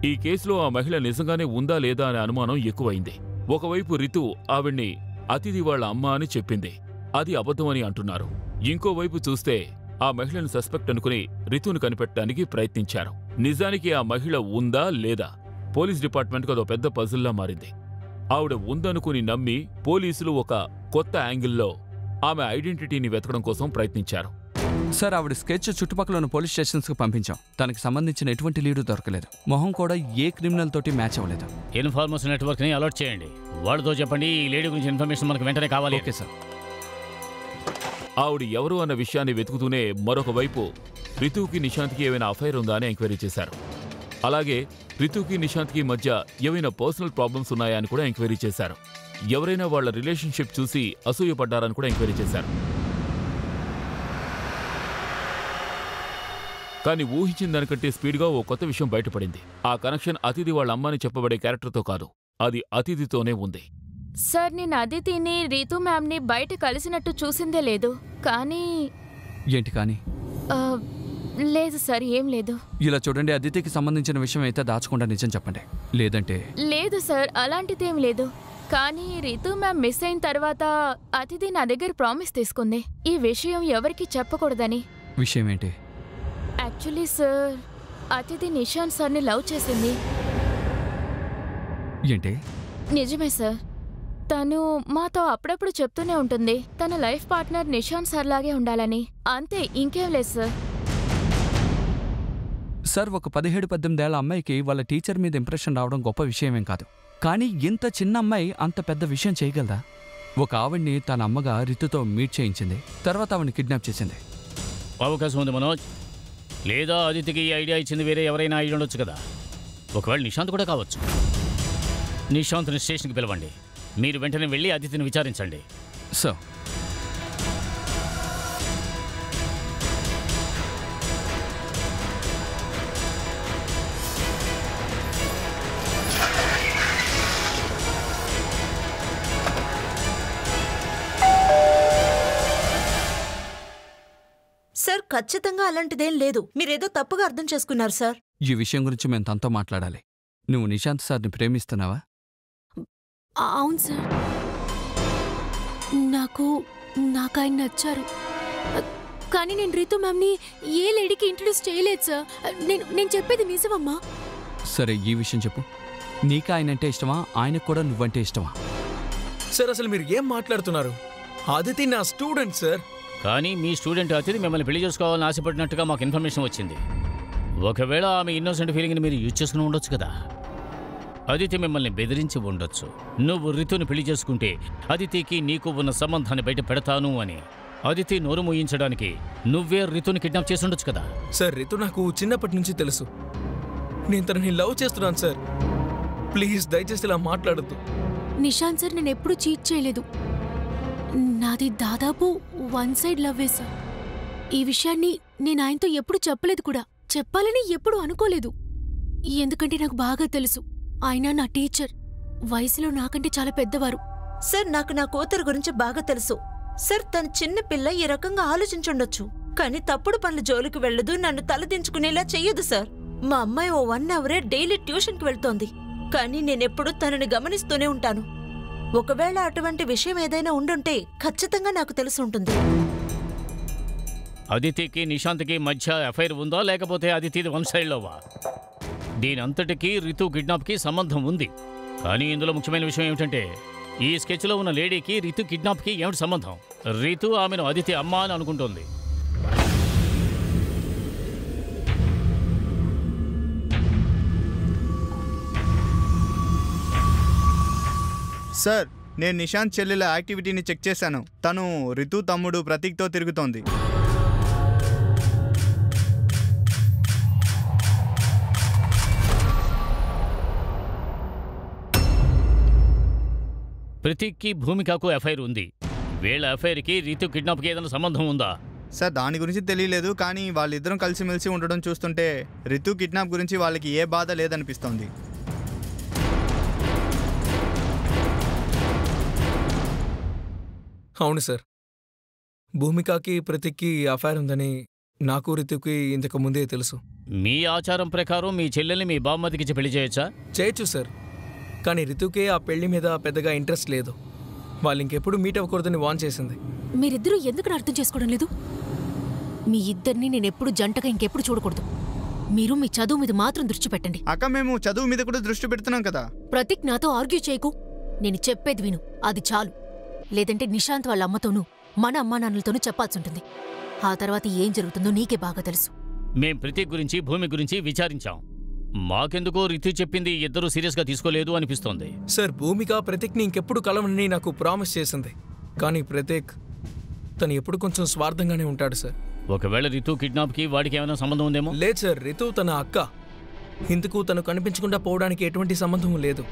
ఈ కేసులో ఆ మహిళ నిజంగానే ఉందా లేదా అనే అనుమానం ఎక్కువైంది. ఒకవైపు రితు ఆవిడ్ని అతిథి వాళ్ళ అమ్మ అని చెప్పింది, అది అబద్ధమని అంటున్నారు. ఇంకోవైపు చూస్తే ఆ మహిళను సస్పెక్ట్ అనుకుని రితును కనిపెట్టడానికి ప్రయత్నించారు. నిజానికి ఆ మహిళ ఉందా లేదా? పోలీస్ డిపార్ట్మెంట్కు అదో పెద్ద పజిల్లా మారింది. ఆవిడ ఉందనుకుని నమ్మి పోలీసులు ఒక కొత్త యాంగిల్లో ఆమె ఐడెంటిటీని వెతకడం కోసం ప్రయత్నించారు. సార్, ఆవిడ స్కెచ్ చుట్టుపక్కల ఉన్న పోలీస్ స్టేషన్స్కి పంపించాం. తనకి సంబంధించిన ఎటువంటి లీడు దొరకలేదు. మొహం కూడా ఏ క్రిమినల్ తోటి మ్యాచ్ అవ్వలేదు. ఇన్ఫార్మర్స్ నెట్వర్క్ని అలర్ట్ చేయండి. వాళ్ళతో చెప్పండి ఈ లేడీ గురించి ఇన్ఫర్మేషన్ మనకు వెంటనే కావాలి. Okay sir. ఆవిడ ఎవరు అన్న విషయాన్ని వెతుకుతూనే మరొక వైపు రితుకి నిశాంత్కి ఏమైనా అఫైర్ ఉందా అని ఎంక్వైరీ చేశారు. అలాగే రితుకి నిశాంత్కి మధ్య ఏవైనా పర్సనల్ ప్రాబ్లమ్స్ ఉన్నాయా అని కూడా ఎంక్వైరీ చేశారు. ఎవరైనా వాళ్ల రిలేషన్షిప్ చూసి అసూయపడ్డారని కూడా ఎంక్వైరీ చేశారు. కానీ ఊహించిన దానికంటే స్పీడ్గా ఓ కొత్త విషయం బయటపడింది. ఆ కనెక్షన్ అతిథి వాళ్ళ అమ్మని చెప్పబడే క్యారెక్టర్తో కాదు, అది అతిథితోనే ఉంది. సార్, నేను అదితిని రీతూ మ్యామ్ని బయట కలిసినట్టు చూసిందే లేదు. కానీ ఏంటి కానీ? లేదు సార్, ఏం లేదు. ఇలా చూడండి, అదితికి సంబంధించిన విషయం అయితే దాచకుండా నిజం చెప్పండి, లేదంటే. లేదు సార్, అలాంటిదేం లేదు. కానీ రీతూ మ్యామ్ మిస్ అయిన తర్వాత అతిథి నా దగ్గర ప్రామిస్ తీసుకుంది ఈ విషయం ఎవరికి చెప్పకూడదని. విషయం ఏంటి? యాక్చువల్లీ సార్, అతిథి నిశాంత్ సార్ని లవ్ చేసింది. ఏంటి? నిజమే సార్. తను మాతో అప్పుడప్పుడు చెప్తూనే ఉంటుంది తన లైఫ్ పార్ట్నర్ నిశాంత్ సార్ లాగే ఉండాలని. అంతే, ఇంకేం లేదు సార్. సార్, ఒక 17-18 ఏళ్ల అమ్మాయికి వాళ్ళ టీచర్ మీద ఇంప్రెషన్ రావడం గొప్ప విషయమేం కాదు. కానీ ఇంత చిన్న అమ్మాయి అంత పెద్ద విషయం చేయగలదా? ఒక ఆవిడ్ని తన అమ్మగా రితుతో మీట్ చేయించింది, తర్వాత ఆవిడ్ని కిడ్నాప్ చేసింది. అవకాశం ఉంది మనోజ్. లేదా అదితికి ఈ ఐడియా ఇచ్చింది వేరే ఎవరైనా అయి ఉండొచ్చు కదా. ఒకవేళ నిశాంత్ కూడా కావచ్చు. నిశాంత్ని స్టేషన్కి పిలవండి. మీరు వెంటనే వెళ్ళి అదితిని విచారించండి. సో సార్, ఖచ్చితంగా అలాంటిదేం లేదు. మీరేదో తప్పుగా అర్థం చేసుకున్నారు సార్. ఈ విషయం గురించి మేము తనతో మాట్లాడాలి. నువ్వు నిశాంత్ సార్ని ప్రేమిస్తున్నావా? అవును సార్, నాకు ఆయన నచ్చారు. కానీ నేను రితు మ్యామ్ని ఏ లేడీకి ఇంట్రడ్యూస్ చేయలేదు సార్. నేను చెప్పేది నిజమమ్మా. సరే, ఈ విషయం చెప్పు. నీకు ఆయనంటే ఇష్టమా, ఆయనకు కూడా నువ్వంటే ఇష్టమా? సార్, అసలు మీరు ఏం మాట్లాడుతున్నారు? అదితి నా స్టూడెంట్ సార్. కానీ మీ స్టూడెంట్ అతిథి మిమ్మల్ని పెళ్లి చేసుకోవాలని ఆశపడినట్టుగా మాకు ఇన్ఫర్మేషన్ వచ్చింది. ఒకవేళ ఆమె ఇన్నోసెంట్ ఫీలింగ్ని మీరు యూజ్ చేసుకుని ఉండొచ్చు కదా. అదితి మిమ్మల్ని బెదిరించి ఉండొచ్చు. నువ్వు రితుని పెళ్లి చేసుకుంటే అదితికి నీకు ఉన్న సంబంధాన్ని బయట పెడతాను అని. అదితి నోరు మూయించడానికి నువ్వే రితుని కిడ్నాప్ చేసి ఉండొచ్చు కదా. సార్, రితు నాకు చిన్నప్పటి నుంచి తెలుసు. నేను తనని లవ్ చేస్తున్నాను సార్. ప్లీజ్ దయచేసి ఇలా మాట్లాడద్దు. నిశాంత్ సార్, నేను ఎప్పుడూ చీట్ చేయలేదు. నాది దాదాపు వన్ సైడ్ లవ్వే సార్. ఈ విషయాన్ని నేను ఆయనతో ఎప్పుడు చెప్పలేదు కూడా. చెప్పాలని ఎప్పుడూ అనుకోలేదు. ఎందుకంటే నాకు బాగా తెలుసు, ఆయన నా టీచర్. వయసులో నాకంటే చాలా పెద్దవారు. సార్, నాకు నా కూతురు గురించి బాగా తెలుసు. సార్, తన చిన్న పిల్ల ఈ రకంగా ఆలోచించుండొచ్చు, కానీ తప్పుడు పనుల జోలికి వెళ్ళదు, నన్ను తలదించుకునేలా చెయ్యదు సార్. మా అమ్మాయి ఓ 1 అవరే డైలీ ట్యూషన్కి వెళ్తోంది, కానీ నేనెప్పుడూ తనని గమనిస్తూనే ఉంటాను. ఒకవేళ అటువంటి విషయం ఏదైనా ఉండుంటే ఖచ్చితంగా నాకు తెలిసి ఉంటుంది. అదితికి నిశాంత్కి మధ్య ఎఫ్ఐఆర్ ఉందా, లేకపోతే అదితిది వన్ సైడ్లోవా? దీనంతటికీ రితు కిడ్నాప్కి సంబంధం ఉంది. కానీ ఇందులో ముఖ్యమైన విషయం ఏమిటంటే, ఈ స్కెచ్లో ఉన్న లేడీకి రితు కిడ్నాప్కి ఏమిటి సంబంధం? రితు ఆమెను అదితి అమ్మ అని అనుకుంటోంది. సార్, నేను నిశాంత్ చెల్లెల యాక్టివిటీని చెక్ చేశాను. తను రితు తమ్ముడు ప్రతీక్తో తిరుగుతోంది. ప్రతీక్కి భూమికకు ఎఫ్ఐఆర్ ఉంది. వీళ్ళ ఎఫ్ఐఆర్కి రితు కిడ్నాప్కి ఏదైనా సంబంధం ఉందా? సార్, దాని గురించి తెలియలేదు, కానీ వాళ్ళిద్దరం కలిసిమెలిసి ఉండడం చూస్తుంటే రితు కిడ్నాప్ గురించి వాళ్ళకి ఏ బాధ లేదనిపిస్తోంది. అవును సార్, భూమికకి ప్రతీక్కి అఫైర్ ఉందని నాకు రితుకి ఇంతకు ముందే తెలుసు. మీ ఆచారం ప్రకారం మీ చెల్లెల్ని మీ బామ్మతికిచ్చి పెళ్లి చేయొచ్చా? చేయొచ్చు సార్, కానీ రితుకే ఆ పెళ్లి మీద పెద్దగా ఇంట్రెస్ట్ లేదు. వాళ్ళు ఇంకెప్పుడు మీట్ అవ్వకూడదని వాన్ చేసింది. మీరిద్దరూ ఎందుకు అర్థం చేసుకోవడం లేదు? మీ ఇద్దరిని నేనెప్పుడు జంటగా ఇంకెప్పుడు చూడకూడదు. మీరు మీ చదువు మీద మాత్రం దృష్టి పెట్టండి. అక్క, మేము చదువు మీద కూడా దృష్టి పెడుతున్నాం కదా. ప్రతీక్, నాతో ఆర్గ్యూ చేయకు. నేను చెప్పేది విను, అది చాలు. లేదంటే నిశాంత్ వాళ్ళ అమ్మతోనూ మన అమ్మానాన్నలతోనూ చెప్పాల్సుంటుంది. ఆ తర్వాత ఏం జరుగుతుందో నీకే బాగా తెలుసు. మేం ప్రతీక్ గురించి భూమి గురించి విచారించాం. మాకెందుకో రితు చెప్పింది ఇద్దరూ సీరియస్గా తీసుకోలేదు అనిపిస్తోంది. సార్, భూమిక ప్రతీక్ని ఇంకెప్పుడు కలవనని నాకు ప్రామిస్ చేసింది. కానీ ప్రతీక్ తను ఎప్పుడు కొంచెం స్వార్థంగానే ఉంటాడు సార్. ఒకవేళ రితు కిడ్నాప్కి వాడికి ఏమైనా సంబంధం ఉందేమో? లేదు సార్, రితు తన అక్క. ఇందుకు తను కనిపించకుండా పోవడానికి ఎటువంటి సంబంధం లేదు.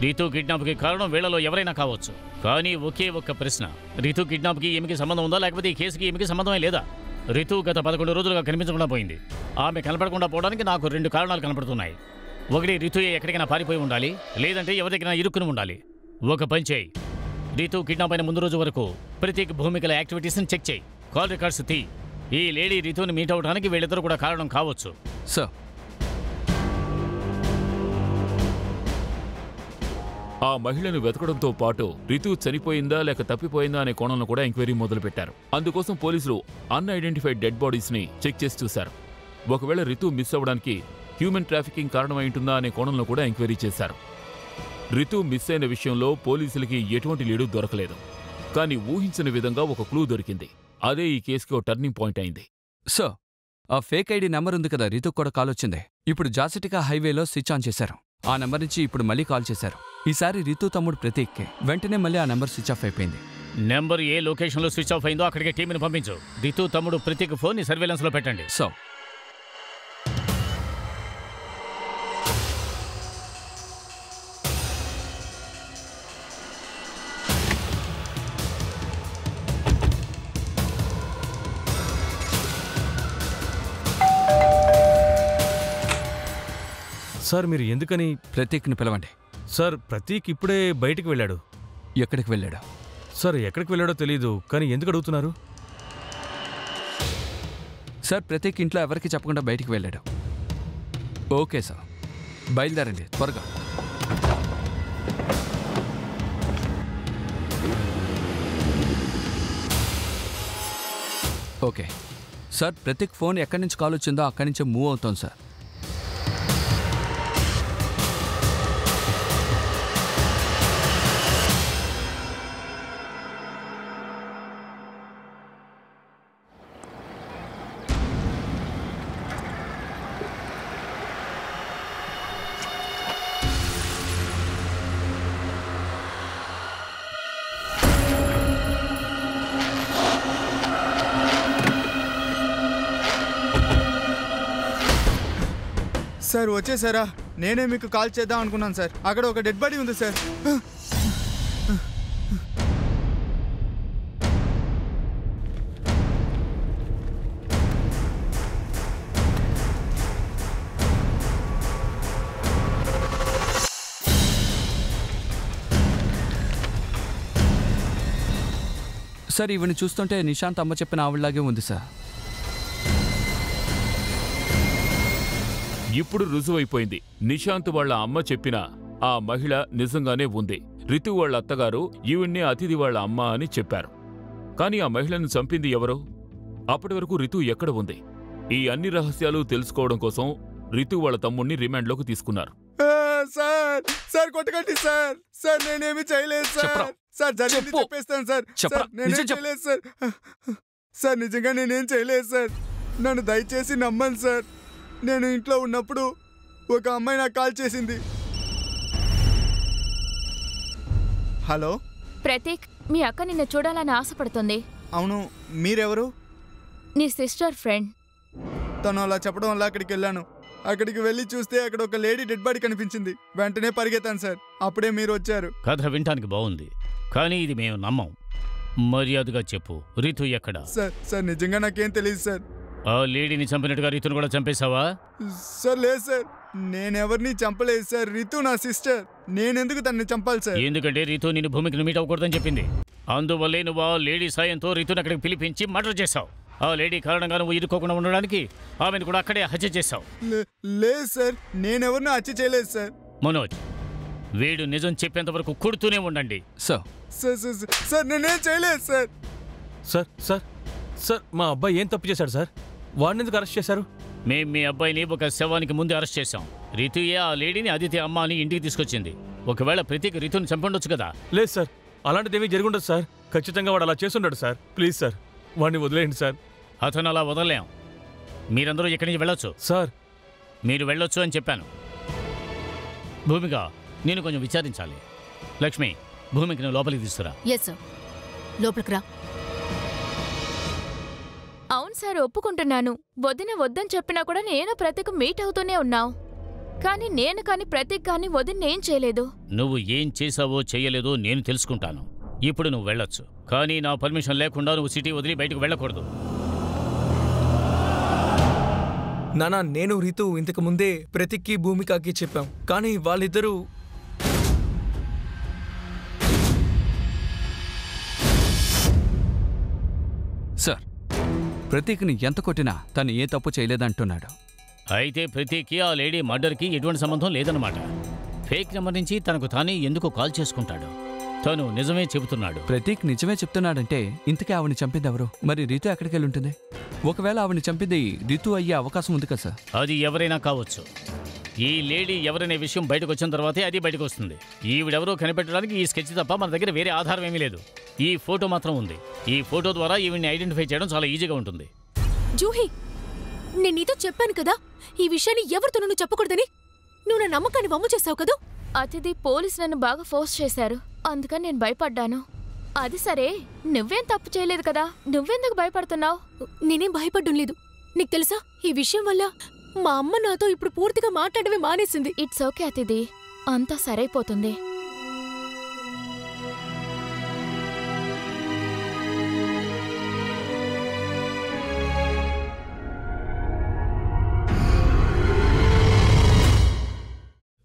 రితు కిడ్నాప్కి కారణం వీళ్ళలో ఎవరైనా కావచ్చు. కానీ ఒకే ఒక్క ప్రశ్న, రితు కిడ్నాప్కి ఈమెకి సంబంధం ఉందా, లేకపోతే ఈ కేసుకి ఈమెకి సంబంధమే లేదా? రితు గత 11 రోజులుగా కనిపించకుండా పోయింది. ఆమె కనపడకుండా పోవడానికి నాకు 2 కారణాలు కనపడుతున్నాయి. ఒకటి, రితు ఎక్కడికైనా పారిపోయి ఉండాలి, లేదంటే ఎవరి దగ్గర ఇరుక్కుని ఉండాలి. ఒక పని చేయి, రితు కిడ్నాప్ అయిన ముందు రోజు వరకు ప్రతీక్ భూమికల యాక్టివిటీస్ని చెక్ చేయి. కాల్ రికార్డ్స్ తీ. ఈ లేడీ రితుని మీట్ అవడానికి వీళ్ళిద్దరూ కూడా కారణం కావచ్చు. సార్, ఆ మహిళను వెతకడంతో పాటు రితు చనిపోయిందా లేక తప్పిపోయిందా అనే కోణంలో కూడా ఎంక్వైరీ మొదలుపెట్టారు. అందుకోసం పోలీసులు అన్ఐడెంటిఫైడ్ డెడ్ బాడీస్ ని చెక్ చేసి చూశారు. ఒకవేళ రితు మిస్ అవ్వడానికి హ్యూమన్ ట్రాఫికింగ్ కారణమై ఉంటుందా అనే కోణంలో కూడా ఎంక్వైరీ చేశారు. రితు మిస్ అయిన విషయంలో పోలీసులకి ఎటువంటి లీడు దొరకలేదు. కానీ ఊహించని విధంగా ఒక క్లూ దొరికింది. అదే ఈ కేసుకి ఓ టర్నింగ్ పాయింట్ అయింది. సో ఆ ఫేక్ ఐడి నెంబర్ ఉంది కదా, రితుకు కూడా కాల్ వచ్చింది. ఇప్పుడు జాసిటికా హైవేలో స్విచ్ ఆన్ చేశారు. ఆ నెంబర్ నుంచి ఇప్పుడు మళ్ళీ కాల్ చేశారు. ఈసారి రితు తమ్ముడు ప్రతీక్కి. వెంటనే మళ్ళీ ఆ నెంబర్ స్విచ్ ఆఫ్ అయిపోయింది. నెంబర్ ఏ లొకేషన్లో స్విచ్ ఆఫ్ అయిందో అక్కడికి టీంని పంపించు. రితు తమ్ముడు ప్రతీక్ ఫోన్ని సర్వేలెన్స్లో పెట్టండి. సో సార్ మీరు ఎందుకని? ప్రతీక్ని పిలవండి. సార్ ప్రతీక్ ఇప్పుడే బయటికి వెళ్ళాడు. ఎక్కడికి వెళ్ళాడు? సార్ ఎక్కడికి వెళ్ళాడో తెలీదు, కానీ ఎందుకు అడుగుతున్నారు? సార్ ప్రతీక్ ఇంట్లో ఎవరికి చెప్పకుండా బయటికి వెళ్ళాడు. ఓకే సార్, బయలుదేరండి త్వరగా. ఓకే సార్, ప్రతీక్ ఫోన్ ఎక్కడి నుంచి కాల్ వచ్చిందో అక్కడి నుంచే మూవ్ అవుతాం సార్. సార్ వచ్చేసారా? నేనే మీకు కాల్ చేద్దాం అనుకున్నాను సార్. అక్కడ ఒక డెడ్ బాడీ ఉంది సార్. సార్ ఈవిని చూస్తుంటే నిశాంత్ అమ్మ చెప్పిన ఆవిడలాగే ఉంది సార్. ఇప్పుడు రుజువైపోయింది. నిశాంత్ వాళ్ల అమ్మ చెప్పిన ఆ మహిళ నిజంగానే ఉంది. రితు వాళ్ల అత్తగారు ఈవిడ్నే అతిథి వాళ్ల అమ్మ అని చెప్పారు. కానీ ఆ మహిళను చంపింది ఎవరో? అప్పటి వరకు రితు ఎక్కడ ఉంది? ఈ అన్ని రహస్యాలు తెలుసుకోవడం కోసం రితు వాళ్ల తమ్ముణ్ణి రిమాండ్లోకి తీసుకున్నారు. సార్ సార్ కొట్టకండి సార్. సార్ నేనేమి చేయలేదు సార్. సార్ జరిగింది చెప్పేస్తాను సార్. నేనేం చేయలేదు సార్. సార్ నిజంగా నేనేం చేయలేదు సార్. నన్ను దయచేసి నమ్మండి సార్. నేను ఇంట్లో ఉన్నప్పుడు ఒక అమ్మాయి నాకు కాల్ చేసింది. హలో ప్రతీక్, మీ అక్క నిన్ను చూడాలని ఆశపడుతుంది. అవును, మీరెవరు? నీ సిస్టర్ ఫ్రెండ్. తను అలా చెప్పడం వల్ల అక్కడికి వెళ్ళాను. అక్కడికి వెళ్ళి చూస్తే అక్కడ ఒక లేడీ డెడ్ బాడీ కనిపించింది. వెంటనే పరిగెత్తాను సార్. అప్పుడే మీరు వచ్చారు. కథ వినటానికి బాగుంది, కానీ ఇది మేము నమ్మం. మర్యాదగా చెప్పు, రితు ఎక్కడ? సార్ నిజంగా నాకేం తెలియదు సార్. ఆ లేడీని చంపినట్టుగా రితును కూడా చంపేశావా? సార్ లేదు సార్, నేనెవరిని చంపలేదు సార్. రితు నా సిస్టర్. నేనెందుకు తనని చంపాలి సార్? ఎందుకంటే రితు నిన్ను భూమికి మీట్ అవ్వకూడదని చెప్పింది. అందువల్లే నువ్వు ఆ లేడీ సాయంతో రితుని అక్కడికి పిలిపించి మర్డర్ చేశావు. ఆ లేడీ కారణంగా నువ్వు ఇరుక్కోకుండా ఉండడానికి ఆమెను కూడా అక్కడే హత్య చేశావు. లేదు సార్, నేనెవరిని హత్య చేయలేదు సార్. మనోజ్, వీడు నిజం చెప్పేంత వరకు కుడుతూనే ఉండండి. సార్ నేనేం చేయలేదు సార్. సార్ మా అబ్బాయి ఏం తప్పు చేశాడు సార్? వాడిని ఎందుకు అరెస్ట్ చేశారు? మేం మీ అబ్బాయిని ఒక శవానికి ముందు అరెస్ట్ చేశాం. రితుయే ఆ లేడీని అదితి అమ్మ అని ఇంటికి తీసుకొచ్చింది. ఒకవేళ ప్రతీక్ రితుని చంపండొచ్చు కదా? లేదు సార్, అలాంటిదేమీ జరుగుండదు సార్. ఖచ్చితంగా వాడు అలా చేస్తుండడు సార్. ప్లీజ్ సార్, వాడిని వదిలేయండి సార్. అతను అలా వదలలేం. మీరందరూ ఇక్కడి నుంచి వెళ్ళొచ్చు సార్. మీరు వెళ్ళొచ్చు అని చెప్పాను. భూమిక, నేను కొంచెం విచారించాలి. లక్ష్మి, భూమికి నువ్వు లోపలికి తీసుకురా. ఎస్ సార్, లోపలికి రా. అవును సార్, ఒప్పుకుంటున్నాను. వదిన వద్దని చెప్పినా కూడా నేను ప్రతీక్ మీట్ అవుతూనే ఉన్నావు. కానీ ప్రతీక్ కానీ వదిన ఏం చేయలేదు. నువ్వు ఏం చేసావో చెయ్యలేదో నేను తెలుసుకుంటాను. ఇప్పుడు నువ్వు వెళ్ళొచ్చు, కానీ నా పర్మిషన్ లేకుండా నువ్వు సిటీ వదిలి బయటకు వెళ్ళకూడదు. నానా, నేను రితు ఇంతకు ముందే ప్రతీక్కి భూమికకి చెప్పాం. కానీ వాళ్ళిద్దరూ సార్, ప్రతీక్ని ఎంత కొట్టినా తను ఏ తప్పు చేయలేదంటున్నాడు. అయితే ప్రతీక్కి ఆ లేడీ మర్డర్కి ఎటువంటి సంబంధం లేదన్నమాట. ఫేక్ నెంబర్ నుంచి తనకు తానే ఎందుకు కాల్ చేసుకుంటాడు? తను నిజమే చెబుతున్నాడు. ప్రతీక్ నిజమే చెప్తున్నాడంటే ఇంతకీ ఆవిడని చంపింది ఎవరు? మరి రితు ఎక్కడికి వెళ్ళి ఉంటుంది? ఒకవేళ ఆవిడని చంపింది రితు అయ్యే అవకాశం ఉంది కదా సార్? అది ఎవరైనా కావచ్చు. ఈ లేడీ ఎవరనే విషయం బయటకు వచ్చిన తర్వాతే అది బయటకు వస్తుంది. ఈవిడెవరో కనిపెట్టడానికి ఈ స్కెచ్ తప్ప మన దగ్గర వేరే ఆధారం ఏమీ లేదు. ఈ ఫోటో మాత్రం ఉంది. ఈ ఫోటో ద్వారా ఈవిడ్ని ఐడెంటిఫై చేయడం చాలా ఈజీగా ఉంటుంది. జూహీ, నేను నీతో చెప్పాను కదా ఈ విషయాన్ని ఎవరితో నువ్వు చెప్పకూడదని. నువ్వు నా నమ్మకాన్ని వమ్ము చేసావు కదా. అతిథి పోలీసు నన్ను బాగా ఫోర్స్ చేశారు, అందుకని నేను భయపడ్డాను. అది సరే, నువ్వేం తప్పు చేయలేదు కదా, నువ్వెందుకు భయపడుతున్నావు? నేనేం భయపడ్డం లేదు. నీకు తెలుసా, ఈ విషయం వల్ల మా అమ్మ నాతో ఇప్పుడు పూర్తిగా మాట్లాడమే మానేసింది. ఇట్స్ ఓకే అతిథి, అంతా సరైపోతుంది.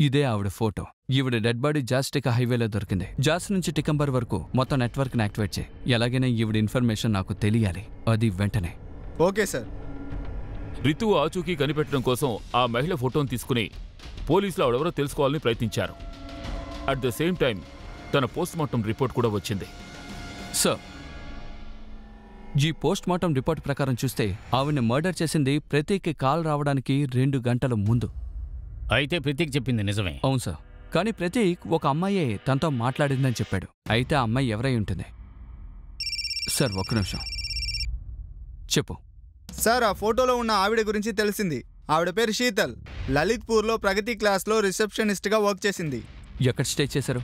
ఇదే ఆవిడ ఫోటో. ఈవిడ డెడ్ బాడీ జాస్ టికా హైవేలో దొరికింది. జాస్ నుంచి టికంబర్ వరకు మొత్తం నెట్వర్క్ని యాక్టివేట్ చేయి. ఎలాగైనా ఈవిడ ఇన్ఫర్మేషన్ నాకు తెలియాలి, అది వెంటనే. Okay sir. రితు ఆచూకీ కనిపెట్టడం కోసం ఆ మహిళ ఫోటోను తీసుకుని పోలీసులు ఆవిడెవరో తెలుసుకోవాలని ప్రయత్నించారు. అట్ ద సేమ్ టైం తన పోస్ట్మార్టం రిపోర్ట్ కూడా వచ్చింది. సార్, ఈ పోస్ట్మార్టం రిపోర్ట్ ప్రకారం చూస్తే ఆవిడ్ని మర్డర్ చేసింది ప్రతీక్ కాల్ రావడానికి 2 గంటల ముందు. అయితే ప్రతీక్ చెప్పింది నిజమే. అవును సార్, కానీ ప్రతీక్ ఒక అమ్మాయే తనతో మాట్లాడిందని చెప్పాడు. అయితే ఆ అమ్మాయి ఎవరై ఉంటుంది? సార్ ఒక్క నిమిషం, చెప్పు. సార్, ఆ ఫోటోలో ఉన్న ఆవిడ గురించి తెలిసింది. ఆవిడ పేరు శీతల్. లలిత్పూర్లో ప్రగతి క్లాస్లో రిసెప్షనిస్ట్గా వర్క్ చేసింది. ఎక్కడ స్టే చేశారు?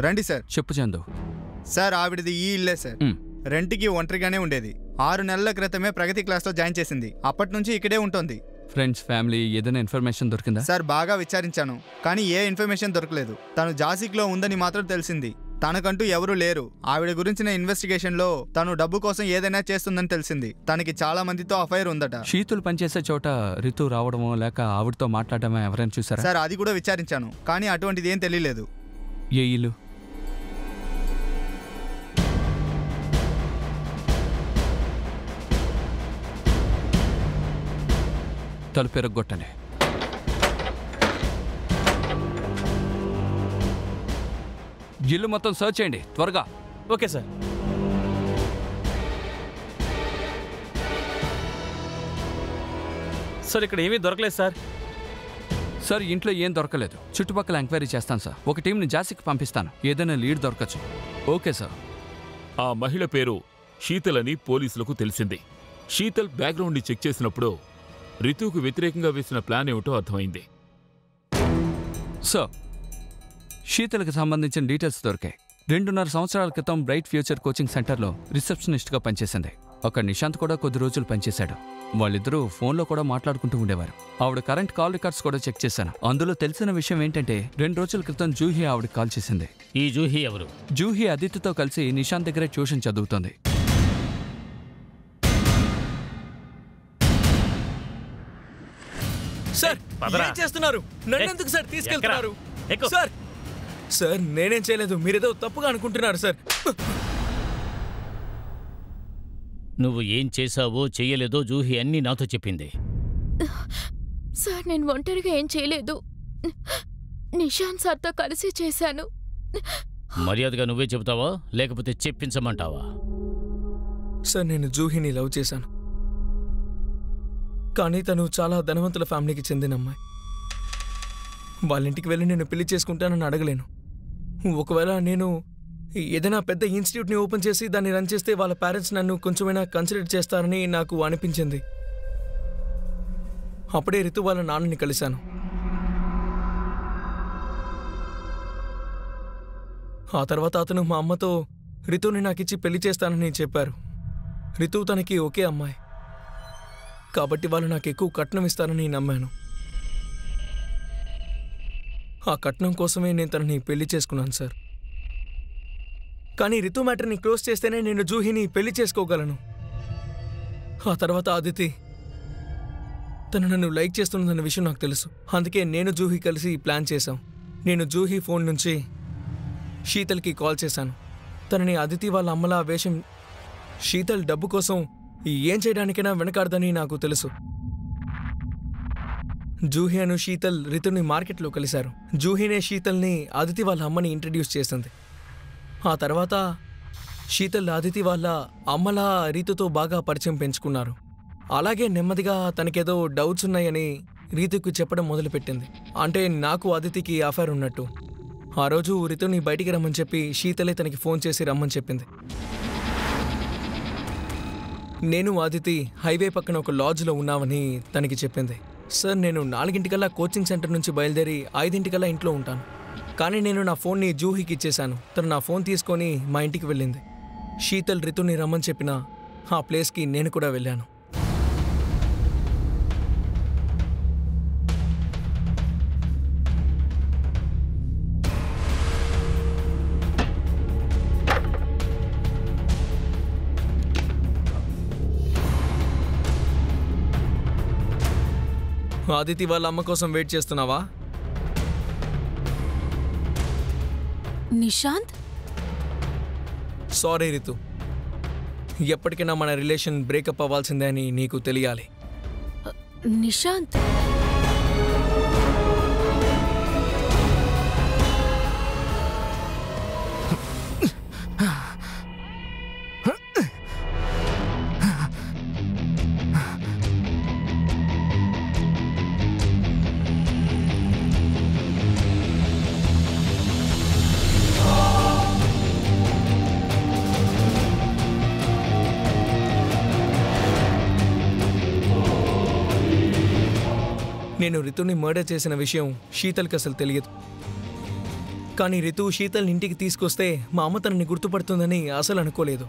రండి సార్. చెప్పు చందు. సార్, ఆవిడది ఈ ఇల్లే సార్. రెంట్కి ఒంటరిగానే ఉండేది. 6 నెలల క్రితమే ప్రగతి క్లాస్లో జాయిన్ చేసింది. అప్పటి నుంచి ఇక్కడే ఉంటుంది. ఫ్రెండ్స్, ఫ్యామిలీ ఏదైనా ఇన్ఫర్మేషన్ దొరికిందా? సార్, బాగా విచారించాను, కానీ ఏ ఇన్ఫర్మేషన్ దొరకలేదు. తను జాసిక్లో ఉందని మాత్రం తెలిసింది. తనకంటూ ఎవరూ లేరు. ఆవిడ గురించిన ఇన్వెస్టిగేషన్లో తను డబ్బు కోసం ఏదైనా చేస్తుందని తెలిసింది. తనకి చాలా మందితో అఫైర్ ఉందట. శీతులు పనిచేసే చోట రితు రావడమో లేక ఆవిడతో మాట్లాడమో ఎవరైనా చూసారా? సార్, అది కూడా విచారించాను, కానీ అటువంటిది ఏం తెలియలేదు. ఏ ఇల్లు? తలుపు ఎరగొట్టండి. ఇల్లు మొత్తం సర్చ్ చేయండి త్వరగా. Okay sir. సార్, ఇక్కడ ఏమీ దొరకలేదు సార్. సార్, ఇంట్లో ఏం దొరకలేదు. చుట్టుపక్కల ఎంక్వైరీ చేస్తాను సార్. ఒక టీంని జాసికి పంపిస్తాను, ఏదైనా లీడ్ దొరకచ్చు. Okay sir. ఆ మహిళ పేరు శీతల్ అని పోలీసులకు తెలిసింది. శీతల్ బ్యాక్గ్రౌండ్ని చెక్ చేసినప్పుడు రితుకు వ్యతిరేకంగా వేసిన ప్లాన్ ఏమిటో అర్థమైంది. సార్, శీతల్కి సంబంధించిన డీటెయిల్స్ దొరికాయి. 2.5 సంవత్సరాల క్రితం బ్రైట్ ఫ్యూచర్ కోచింగ్ సెంటర్లో రిసెప్షనిస్ట్గా పనిచేసింది. అక్కడ నిశాంత్ కూడా కొద్ది రోజులు పనిచేశాడు. వాళ్ళిద్దరూ ఫోన్లో కూడా మాట్లాడుకుంటూ ఉండేవారు. ఆవిడ కరెంట్ కాల్ రికార్డ్స్ కూడా చెక్ చేశాను. అందులో తెలిసిన విషయం ఏంటంటే 2 రోజుల క్రితం జూహీ ఆవిడ కాల్ చేసింది. ఈ జూహీ ఎవరు? జూహీ అదితితో కలిసి నిశాంత్ దగ్గరే ట్యూషన్ చదువుతోంది. సార్, ఏం చేస్తున్నారు? నన్నెందుకు సార్ తీసుకెళ్తున్నారు? సార్, సార్, నేనేం చేయలేదు. మీరేదో తప్పుగా అనుకుంటున్నారు సార్. నువ్వు ఏం చేశావో చెయ్యలేదో జూహీ అన్నీ నాతో చెప్పింది. సార్, నేను ఒంటరిగా ఏం చేయలేదు. నిశాంత్ సార్తో కలిసి చేశాను. మర్యాదగా నువ్వే చెబుతావా లేకపోతే చెప్పించమంటావా? సార్, నేను జూహీని లవ్ చేశాను, కానీ తను చాలా ధనవంతుల ఫ్యామిలీకి చెందిన అమ్మాయి. వాళ్ళ ఇంటికి వెళ్ళి నేను పెళ్లి చేసుకుంటానని అడగలేను. ఒకవేళ నేను ఏదైనా పెద్ద ఇన్స్టిట్యూట్ని ఓపెన్ చేసి దాన్ని రన్ చేస్తే వాళ్ళ పేరెంట్స్ నన్ను కొంచెమైనా కన్సిడర్ చేస్తారని నాకు అనిపించింది. అప్పుడే రితు వాళ్ళ నాన్నని కలిశాను. ఆ తర్వాత అతను మా అమ్మతో రితుని నాకిచ్చి పెళ్లి చేస్తానని చెప్పారు. రితు తనకి ఒకే అమ్మాయి కాబట్టి వాళ్ళు నాకు ఎక్కువ కట్నం ఇస్తారని నమ్మాను. ఆ కట్నం కోసమే నేను తనని పెళ్లి చేసుకున్నాను సార్. కానీ రితు మ్యాటర్ని క్లోజ్ చేస్తేనే నేను జూహీని పెళ్లి చేసుకోగలను. ఆ తర్వాత అదితి తను నన్ను లైక్ చేస్తున్నదన్న విషయం నాకు తెలుసు. అందుకే నేను జూహీ కలిసి ప్లాన్ చేశాం. నేను జూహీ ఫోన్ నుంచి శీతల్కి కాల్ చేశాను. తనని అదితి వాళ్ళ అమ్మలా వేషం. శీతల్ డబ్బు కోసం ఏం చేయడానికైనా వెనకాడదని నాకు తెలుసు. జూహి అను శీతల్ రితుని మార్కెట్లో కలిశారు. జూహినే శీతల్ని అదితి వాళ్ళ అమ్మని ఇంట్రడ్యూస్ చేసింది. ఆ తర్వాత శీతల్ అదితి వాళ్ళ అమ్మలా రీతుతో బాగా పరిచయం పెంచుకున్నారు. అలాగే నెమ్మదిగా తనకేదో డౌట్స్ ఉన్నాయని రీతుకు చెప్పడం మొదలుపెట్టింది. అంటే నాకు అదితికి అఫైర్ ఉన్నట్టు. ఆ రోజు రితుని బయటికి రమ్మని చెప్పి శీతలే తనకి ఫోన్ చేసి రమ్మని చెప్పింది. నేను అదితి హైవే పక్కన ఒక లాడ్జ్లో ఉన్నామని తనకి చెప్పింది. సార్, నేను 4 కోచింగ్ సెంటర్ నుంచి బయలుదేరి 5 ఇంట్లో ఉంటాను. కానీ నేను నా ఫోన్ని జూహికి ఇచ్చేశాను. తను నా ఫోన్ తీసుకొని మా ఇంటికి వెళ్ళింది. శీతల్ రితుని రమ్మని చెప్పిన ఆ ప్లేస్కి నేను కూడా వెళ్ళాను. అదితి వాళ్ళ అమ్మ కోసం వెయిట్ చేస్తున్నావా? నిశాంత్, సారీ రితు, ఎప్పటికైనా మన రిలేషన్ బ్రేకప్ అవ్వాల్సిందే అని నీకు తెలియాలి. నిశాంత్, నేను రితుని మర్డర్ చేసిన విషయం శీతల్కి అసలు తెలియదు. కానీ రితు శీతల్ని ఇంటికి తీసుకొస్తే మా అమ్మ తనని గుర్తుపడుతుందని అసలు అనుకోలేదు.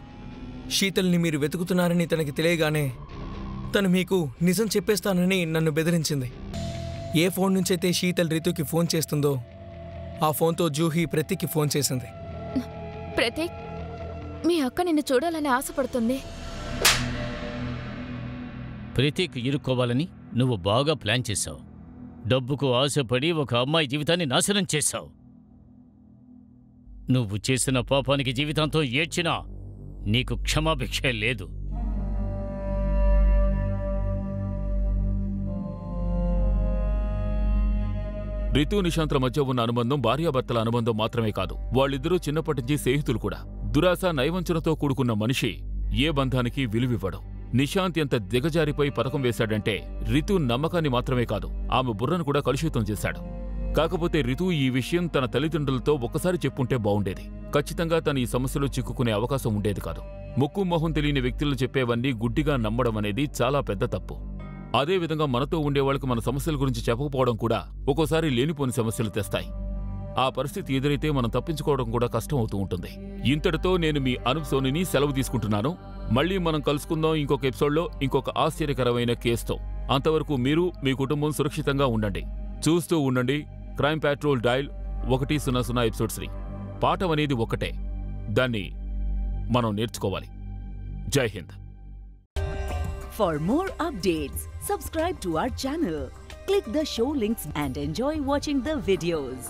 శీతల్ని మీరు వెతుకుతున్నారని తనకి తెలియగానే తను మీకు నిజం చెప్పేస్తానని నన్ను బెదిరించింది. ఏ ఫోన్ నుంచైతే శీతల్ రితుకి ఫోన్ చేస్తుందో ఆ ఫోన్తో జూహి ప్రతీక్కి ఫోన్ చేసింది. ప్రతీక్, మీ అక్క నిన్ను చూడాలని ఆశపడుతుంది. ప్రతీక్ ఇరుక్కోవాలని నువ్వు బాగా ప్లాన్ చేశావు. డబ్బుకు ఆశపడి ఒక అమ్మాయి జీవితాన్ని నాశనం చేశావు. నువ్వు చేసిన పాపానికి జీవితంతో ఏడ్చినా నీకు క్షమాభిక్ష లేదు. రితు నిశాంత్ల మధ్య ఉన్న అనుబంధం భార్యాభర్తల అనుబంధం మాత్రమే కాదు, వాళ్ళిద్దరూ చిన్నప్పటి నుంచి స్నేహితులు కూడా. దురాశ నైవంచనతో కూడుకున్న మనిషి ఏ బంధానికి విలువివ్వడు. నిశాంత్ ఎంత దిగజారిపోయి పథకం వేశాడంటే రితు నమ్మకాన్ని మాత్రమే కాదు, ఆమె బుర్రను కూడా కలుషితం చేశాడు. కాకపోతే రితు ఈ విషయం తన తల్లిదండ్రులతో ఒక్కసారి చెప్పుంటే బావుండేది. ఖచ్చితంగా తను ఈ సమస్యలో చిక్కుకునే అవకాశం ఉండేది కాదు. ముక్కు మొహం తెలియని వ్యక్తులు చెప్పేవన్నీ గుడ్డిగా నమ్మడం అనేది చాలా పెద్ద తప్పు. అదేవిధంగా మనతో ఉండేవాళ్ళకి మన సమస్యల గురించి చెప్పకపోవడం కూడా ఒక్కోసారి లేనిపోని సమస్యలు తెస్తాయి. ఆ పరిస్థితి ఎదురైతే మనం తప్పించుకోవడం కూడా కష్టం అవుతూ ఉంటుంది. ఇంతటితో నేను మీ అనూప్ సోనీని సెలవు తీసుకుంటున్నాను. మళ్ళీ మనం కలుసుకుందాం ఇంకొక ఎపిసోడ్లో ఇంకొక ఆశ్చర్యకరమైన కేసుతో. అంతవరకు మీరు మీ కుటుంబం సురక్షితంగా ఉండండి. చూస్తూ ఉండండి క్రైమ్ పెట్రోల్ డయల్ 100 ఎపిసోడ్ 3. పాఠం అనేది ఒక్కటే, దాన్ని మనం నేర్చుకోవాలి. జై Hind. For more updates, subscribe to our channel, click the show links and enjoy watching the videos.